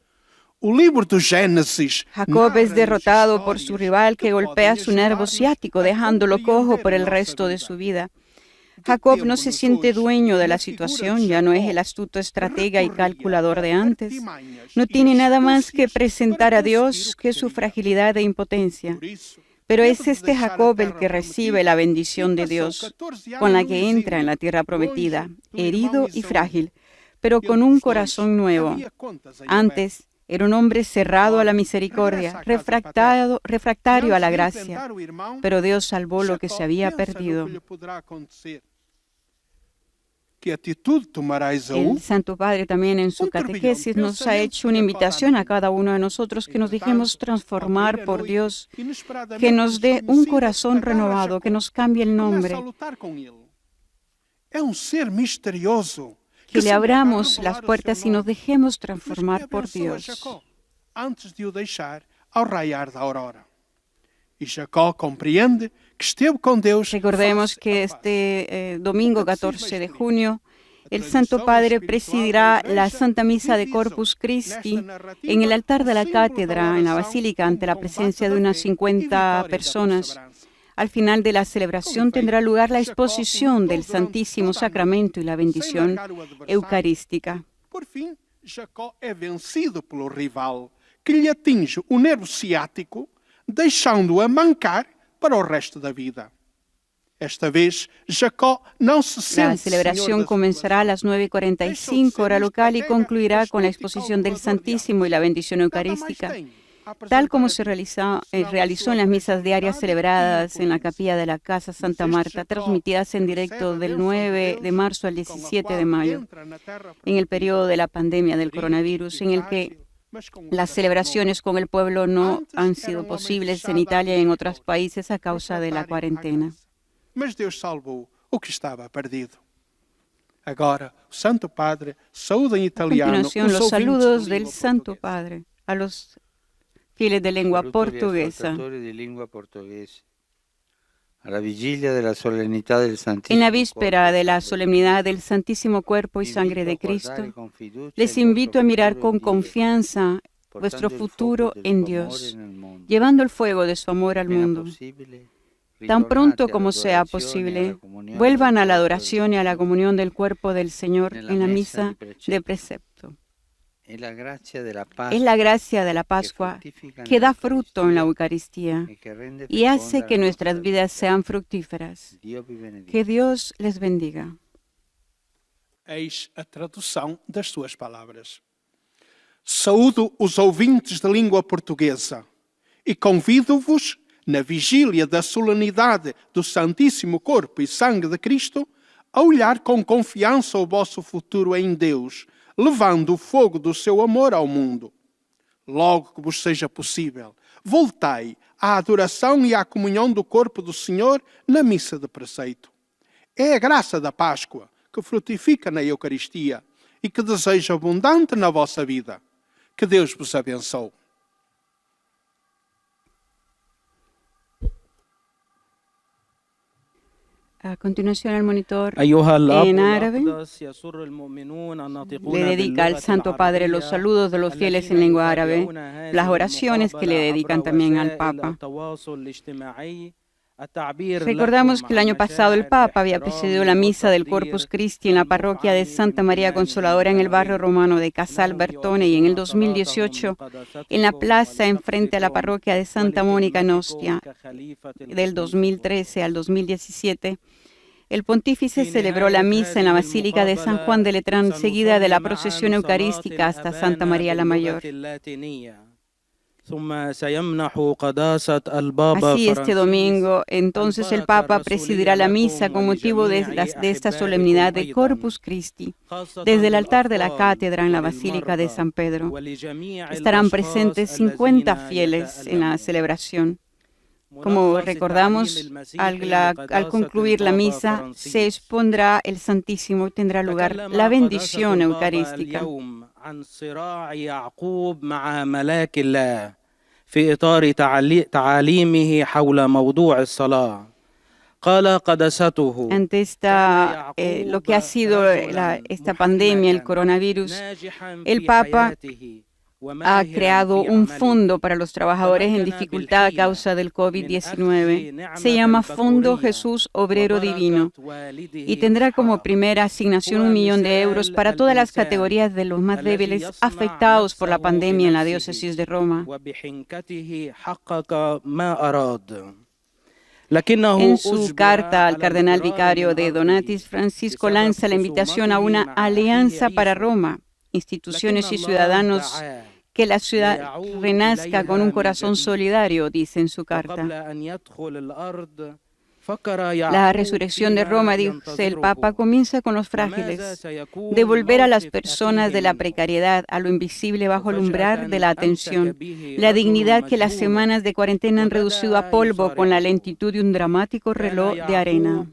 o livro do Gênesis Jacob es derrotado por su rival que golpea su nervo ciático, dejándolo cojo por el resto de su vida. Jacob no se siente dueño de la situación, ya no es el astuto estratega y calculador de antes. No tiene nada más que presentar a Dios que su fragilidad e impotencia. Pero es este Jacob el que recibe la bendición de Dios, con la que entra en la tierra prometida, herido y frágil, pero con un corazón nuevo. Antes era un hombre cerrado a la misericordia, refractario a la gracia, pero Dios salvó lo que se había perdido. El Santo Padre también en su catequesis nos ha hecho una invitación a cada uno de nosotros que nos dejemos transformar por Dios, que nos dé un corazón renovado, que nos cambie el nombre, que le abramos las puertas y nos dejemos transformar por Dios. Antes de o deixar ao raiar da aurora. E Jacó compreende que esteve com Deus. Recordemos que este domingo 14 de junio el Santo Padre presidirá la Santa Misa de Corpus Christi en el altar de la cátedra en la Basílica ante la presencia de unas 50 personas. Al final de la celebración tendrá lugar la exposición del Santísimo Sacramento y la bendición eucarística. Por fim, Jacó é vencido pelo rival, que lhe atinge o nervo ciático, deixando-o a mancar para o resto da vida. Esta vez, Jacó não se sente. La celebración comenzará a las 9:45 hora local y concluirá con la exposición del Santísimo y la bendición eucarística, tal como se realizó en las misas diarias celebradas en la capilla de la Casa Santa Marta, transmitidas en directo del 9 de marzo al 17 de mayo, en el periodo de la pandemia del coronavirus, en el que las celebraciones con el pueblo no han sido posibles en Italia y en otros países a causa de la cuarentena. Mas Deus salvou o que estava perdido. Agora, o Santo Padre saúda em A italiano continuación, los saludos del Santo Padre a los fieles de lengua portuguesa. A la vigilia de la solemnidad del Santísimo En la víspera de la solemnidad del Santísimo Cuerpo y Sangre de Cristo, les invito a mirar con confianza vuestro futuro en Dios, llevando el fuego de su amor al mundo. Tan pronto como sea posible, vuelvan a la adoración y a la comunión del cuerpo del Señor en la misa de precepto. Es la gracia de la Pascua que da fruto en la Eucaristía y hace que nuestras vidas sean fructíferas. Que Dios les bendiga. Eis a tradução das suas palavras. Saúdo os ouvintes de língua portuguesa e convido-vos, na vigília da solenidade do Santíssimo Corpo e Sangue de Cristo, a olhar com confiança o vosso futuro em Deus, levando o fogo do seu amor ao mundo. Logo que vos seja possível, voltai à adoração e à comunhão do corpo do Senhor na missa de preceito. É a graça da Páscoa que frutifica na Eucaristia e que deseja abundante na vossa vida. Que Deus vos abençoe. A continuación, el monitor en árabe le dedica al Santo Padre los saludos de los fieles en lengua árabe, las oraciones que le dedican también al Papa. Recordamos que el año pasado el Papa había presidido la misa del Corpus Christi en la parroquia de Santa María Consoladora en el barrio romano de Casal Bertone, y en el 2018 en la plaza enfrente a la parroquia de Santa Mónica en Ostia. Del 2013 al 2017 el pontífice celebró la misa en la Basílica de San Juan de Letrán, seguida de la procesión eucarística hasta Santa María la Mayor. Así, este domingo, entonces el Papa presidirá la misa con motivo de esta solemnidad de Corpus Christi, desde el altar de la cátedra en la Basílica de San Pedro. Estarán presentes 50 fieles en la celebración. Como recordamos, al concluir la misa, se expondrá el Santísimo y tendrá lugar la bendición eucarística. عن صراع يعقوب مع ملاك الله في إطار تعاليمه حول موضوع الصلاة. قال قدسته ante lo que ha sido esta pandemia, el coronavirus, el Papa ha creado un fondo para los trabajadores en dificultad a causa del COVID-19. Se llama Fondo Jesús Obrero Divino y tendrá como primera asignación 1 millón de euros para todas las categorías de los más débiles afectados por la pandemia en la diócesis de Roma. En su carta al cardenal vicario de Donatis, Francisco lanza la invitación a una alianza para Roma, instituciones y ciudadanos, que la ciudad renazca con un corazón solidario, dice en su carta. La resurrección de Roma, dice el Papa, comienza con los frágiles, devolver a las personas de la precariedad, a lo invisible bajo el umbral de la atención, la dignidad que las semanas de cuarentena han reducido a polvo con la lentitud de un dramático reloj de arena.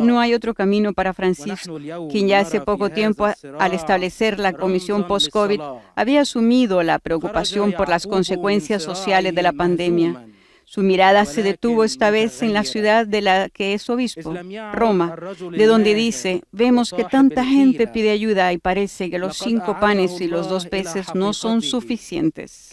No hay otro camino para Francisco, quien ya hace poco tiempo, al establecer la comisión post-COVID, había asumido la preocupación por las consecuencias sociales de la pandemia. Su mirada se detuvo esta vez en la ciudad de la que es obispo, Roma, de donde dice: vemos que tanta gente pide ayuda y parece que los 5 panes y los 2 peces no son suficientes.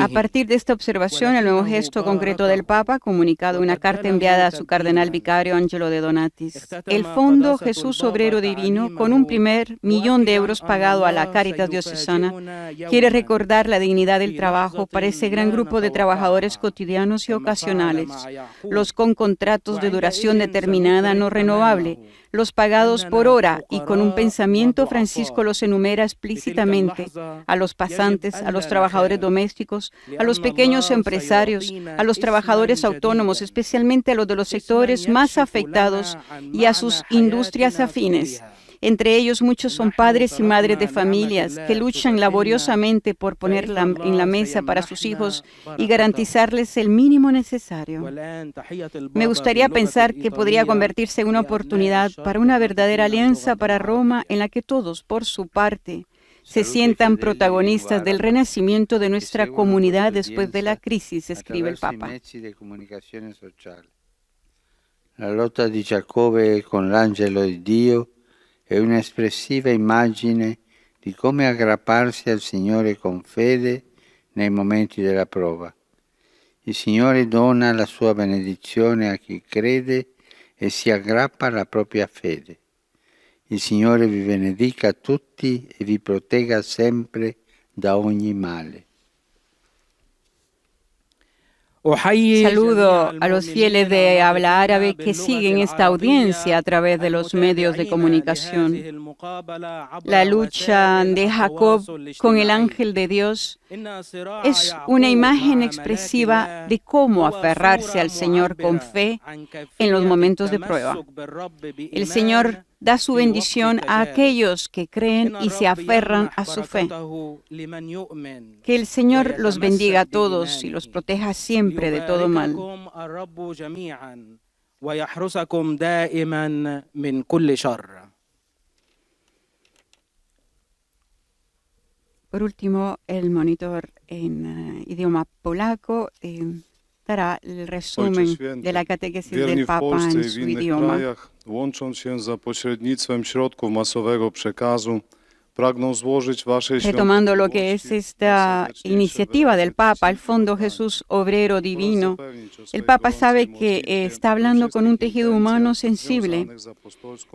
A partir de esta observación, el nuevo gesto concreto del Papa, comunicado en una carta enviada a su cardenal vicario Angelo de Donatis, el Fondo Jesús Obrero Divino, con un primer millón de euros pagado a la Cáritas Diocesana, quiere recordar la dignidad del trabajo para ese gran grupo de trabajadores cotidianos y ocasionales, los con contratos de duración determinada no renovable, los pagados por hora, y con un pensamiento Francisco los enumera explícitamente: a los pasantes, a los trabajadores domésticos, a los pequeños empresarios, a los trabajadores autónomos, especialmente a los de los sectores más afectados, y a sus industrias afines. Entre ellos muchos son padres y madres de familias que luchan laboriosamente por poner en la mesa para sus hijos y garantizarles el mínimo necesario. Me gustaría pensar que podría convertirse en una oportunidad para una verdadera alianza para Roma, en la que todos, por su parte, se sientan protagonistas del renacimiento de nuestra comunidad después de la crisis, escribe el Papa. La lotta di Giacobbe con l'angelo di Dio è un'espressiva immagine di come aggrapparsi al Signore con fede nei momenti della prova. Il Signore dona la sua benedizione a chi crede e si aggrappa alla propria fede. Il Signore vi benedica a tutti e vi protegga sempre da ogni male. Saludo a los fieles de habla árabe que siguen esta audiencia a través de los medios de comunicación. La lucha de Jacob con el ángel de Dios es una imagen expresiva de cómo aferrarse al Señor con fe en los momentos de prueba. El Señor da su bendición a aquellos que creen y se aferran a su fe. Que el Señor los bendiga a todos y los proteja siempre de todo mal. Por último, el monitor en idioma polaco dará el resumen de la catequesis del Papa en su idioma. Łącząc się za pośrednictwem środków masowego przekazu, pragną złożyć waszej Retomando lo que es esta iniciativa del Papa, el Fondo Jesús Obrero Divino, el Papa sabe que está hablando con un tejido humano sensible.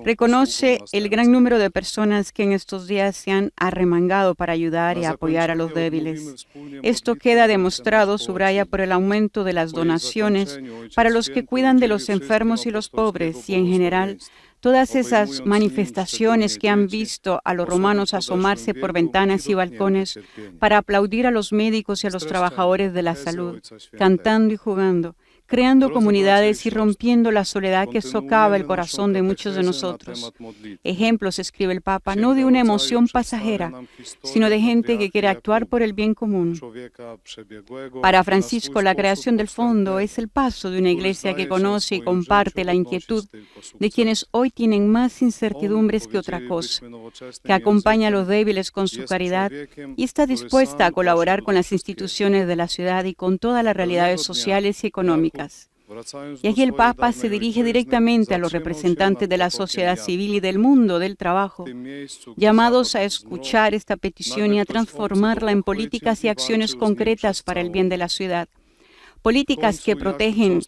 Reconoce el gran número de personas que en estos días se han arremangado para ayudar y apoyar a los débiles. Esto queda demostrado, subraya, por el aumento de las donaciones para los que cuidan de los enfermos y los pobres, y en general todas esas manifestaciones que han visto a los romanos asomarse por ventanas y balcones para aplaudir a los médicos y a los trabajadores de la salud, cantando y jugando, creando comunidades y rompiendo la soledad que socava el corazón de muchos de nosotros. Ejemplos, escribe el Papa, no de una emoción pasajera, sino de gente que quiere actuar por el bien común. Para Francisco, la creación del fondo es el paso de una iglesia que conoce y comparte la inquietud de quienes hoy tienen más incertidumbres que otra cosa, que acompaña a los débiles con su caridad y está dispuesta a colaborar con las instituciones de la ciudad y con todas las realidades sociales y económicas. Y aquí el Papa se dirige directamente a los representantes de la sociedad civil y del mundo del trabajo, llamados a escuchar esta petición y a transformarla en políticas y acciones concretas para el bien de la ciudad. Políticas que protegen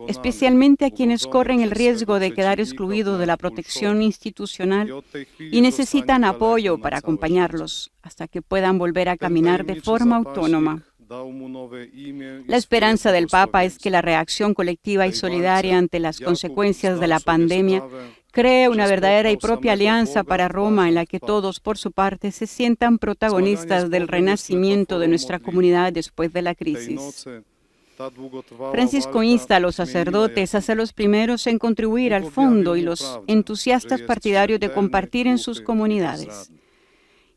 especialmente a quienes corren el riesgo de quedar excluidos de la protección institucional y necesitan apoyo para acompañarlos hasta que puedan volver a caminar de forma autónoma. La esperanza del Papa es que la reacción colectiva y solidaria ante las consecuencias de la pandemia cree una verdadera y propia alianza para Roma en la que todos, por su parte, se sientan protagonistas del renacimiento de nuestra comunidad después de la crisis. Francisco insta a los sacerdotes a ser los primeros en contribuir al fondo y los entusiastas partidarios de compartir en sus comunidades.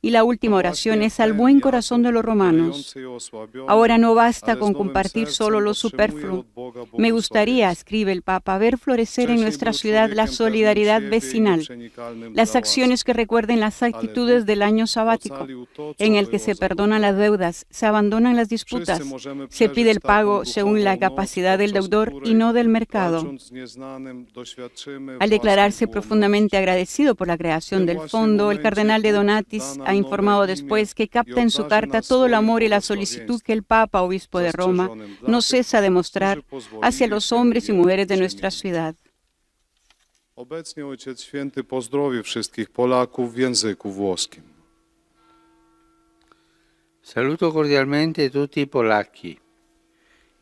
Y la última oración es al buen corazón de los romanos. Ahora no basta con compartir solo lo superfluo. Me gustaría, escribe el Papa, ver florecer en nuestra ciudad la solidaridad vecinal, las acciones que recuerden las actitudes del año sabático, en el que se perdonan las deudas, se abandonan las disputas, se pide el pago según la capacidad del deudor y no del mercado. Al declararse profundamente agradecido por la creación del fondo, el cardenal de Donatis ha informado después que capta en su carta todo el amor y la solicitud que el Papa, obispo de Roma, no cesa de mostrar hacia los hombres y mujeres de nuestra ciudad. Obecnie Ojciec Święty pozdrowi wszystkich Polaków w języku włoskim. Saluto cordialmente tutti i polacchi.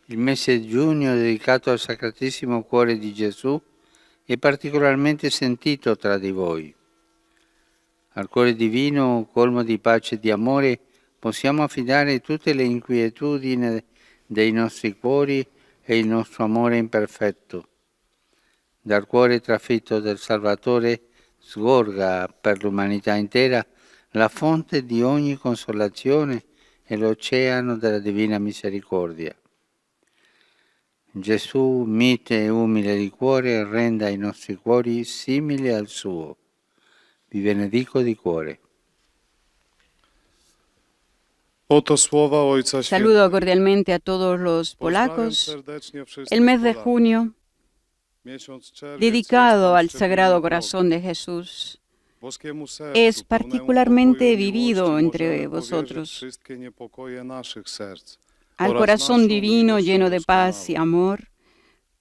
Il mese di giugno dedicato al Sacratissimo Cuore di Gesù è particolarmente sentito tra di voi. Al cuore divino, colmo di pace e di amore, possiamo affidare tutte le inquietudini dei nostri cuori e il nostro amore imperfetto. Dal cuore trafitto del Salvatore sgorga per l'umanità intera la fonte di ogni consolazione e l'oceano della divina misericordia. Gesù, mite e umile di cuore, renda i nostri cuori simili al suo. Vi benedico di cuore. Saludo cordialmente a todos los polacos. El mes de junio, dedicado al Sagrado Corazón de Jesús, es particularmente vivido entre vosotros. Al corazón divino lleno de paz y amor,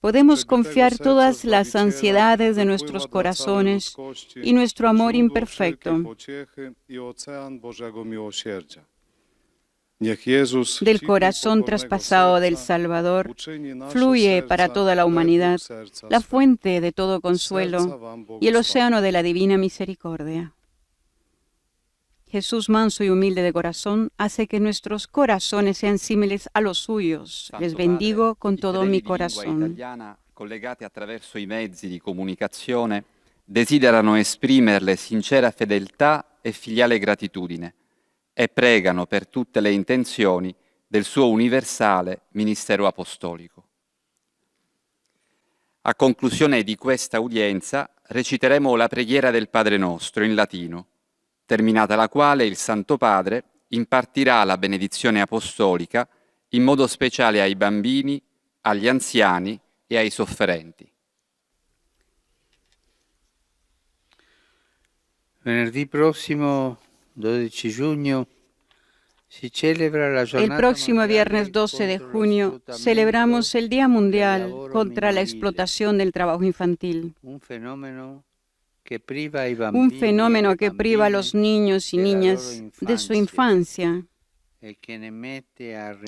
podemos confiar todas las ansiedades de nuestros corazones y nuestro amor imperfecto. Del corazón traspasado del Salvador fluye para toda la humanidad la fuente de todo consuelo y el océano de la divina misericordia. Jesús, manso y humilde de corazón, hace que nuestros corazones sean similares a los suyos. Les bendigo con todo mi corazón. Collegati attraverso i mezzi di comunicazione, desiderano esprimerle sincera fedeltà e filiale gratitudine e pregano per tutte le intenzioni del suo universale ministero apostolico. A conclusione di questa udienza reciteremo la preghiera del Padre Nostro in latino, terminata la quale il Santo Padre impartirà la benedizione apostolica in modo speciale ai bambini, agli anziani e ai sofferenti. Venerdì prossimo, 12 giugno, si celebra la giornata. El próximo viernes 12 de junio celebramos el Día Mundial contra la explotación del trabajo infantil. Un fenómeno que priva a los niños y niñas de su infancia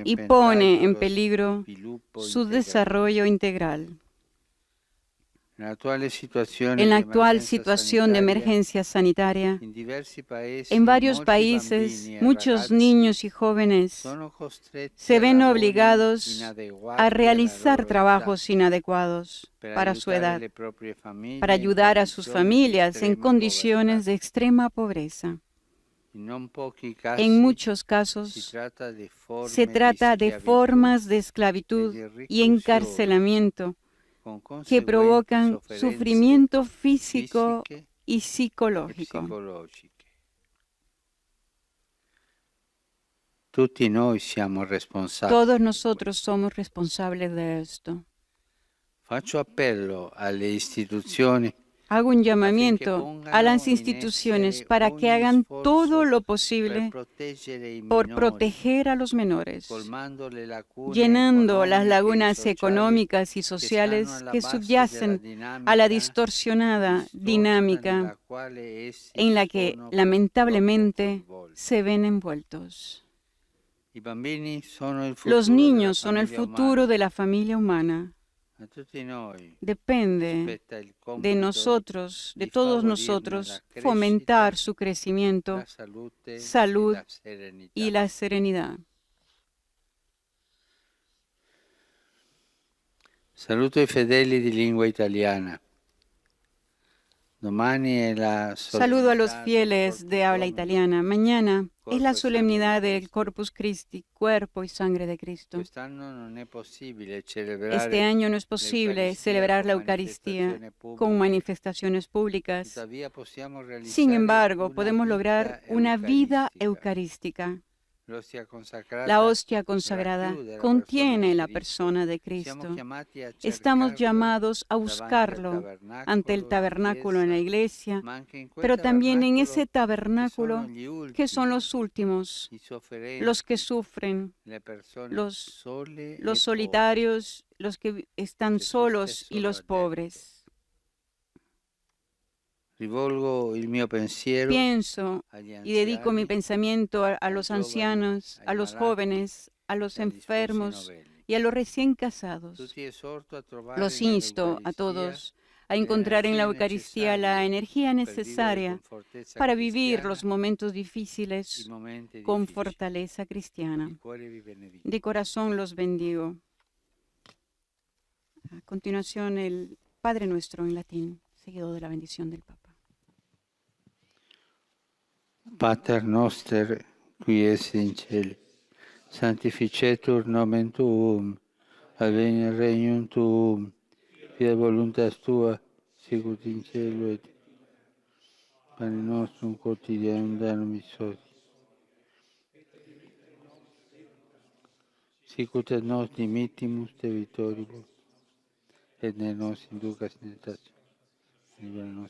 y pone en peligro su desarrollo integral. En la actual situación de emergencia sanitaria, en varios países, muchos niños y jóvenes se ven obligados a realizar trabajos inadecuados para su edad, para ayudar a sus familias en condiciones de extrema pobreza. En muchos casos, se trata de formas de esclavitud y encarcelamiento que provocan sufrimiento físico y psicológico. Todos nosotros somos responsables de esto. Hago un llamamiento a las instituciones para que hagan todo lo posible por proteger a los menores, llenando las lagunas económicas y sociales que subyacen a la distorsionada dinámica en la que lamentablemente se ven envueltos. Los niños son el futuro de la familia humana. Depende de nosotros, de todos nosotros, fomentar su crecimiento, salud y la serenidad. Saluto ai fedeli di lingua italiana. Saludo a los fieles de habla italiana. Mañana es la solemnidad del Corpus Christi, cuerpo y sangre de Cristo. Este año no es posible celebrar la Eucaristía con manifestaciones públicas. Sin embargo, podemos lograr una vida eucarística. La hostia consagrada contiene la persona de Cristo. Estamos llamados a buscarlo ante el tabernáculo en la iglesia, pero también en ese tabernáculo que son los últimos, los que sufren, los solitarios, los que están solos y los pobres. Pienso y dedico mi pensamiento a los ancianos, a los jóvenes, a los enfermos y a los recién casados. Los insto a todos a encontrar en la Eucaristía la energía necesaria para vivir los momentos difíciles con fortaleza cristiana. De corazón los bendigo. A continuación, el Padre Nuestro en latín, seguido de la bendición del Papa. Pater noster, qui es in cielo, sanctificetur nomen tuum, adveniat regnum tuum, fiat voluntas tua, sicut in cielo et pane nostrum quotidianum da nobis hodie. Sicut et nos dimittimus debitoribus, et ne nos inducas in tentationem, libera nos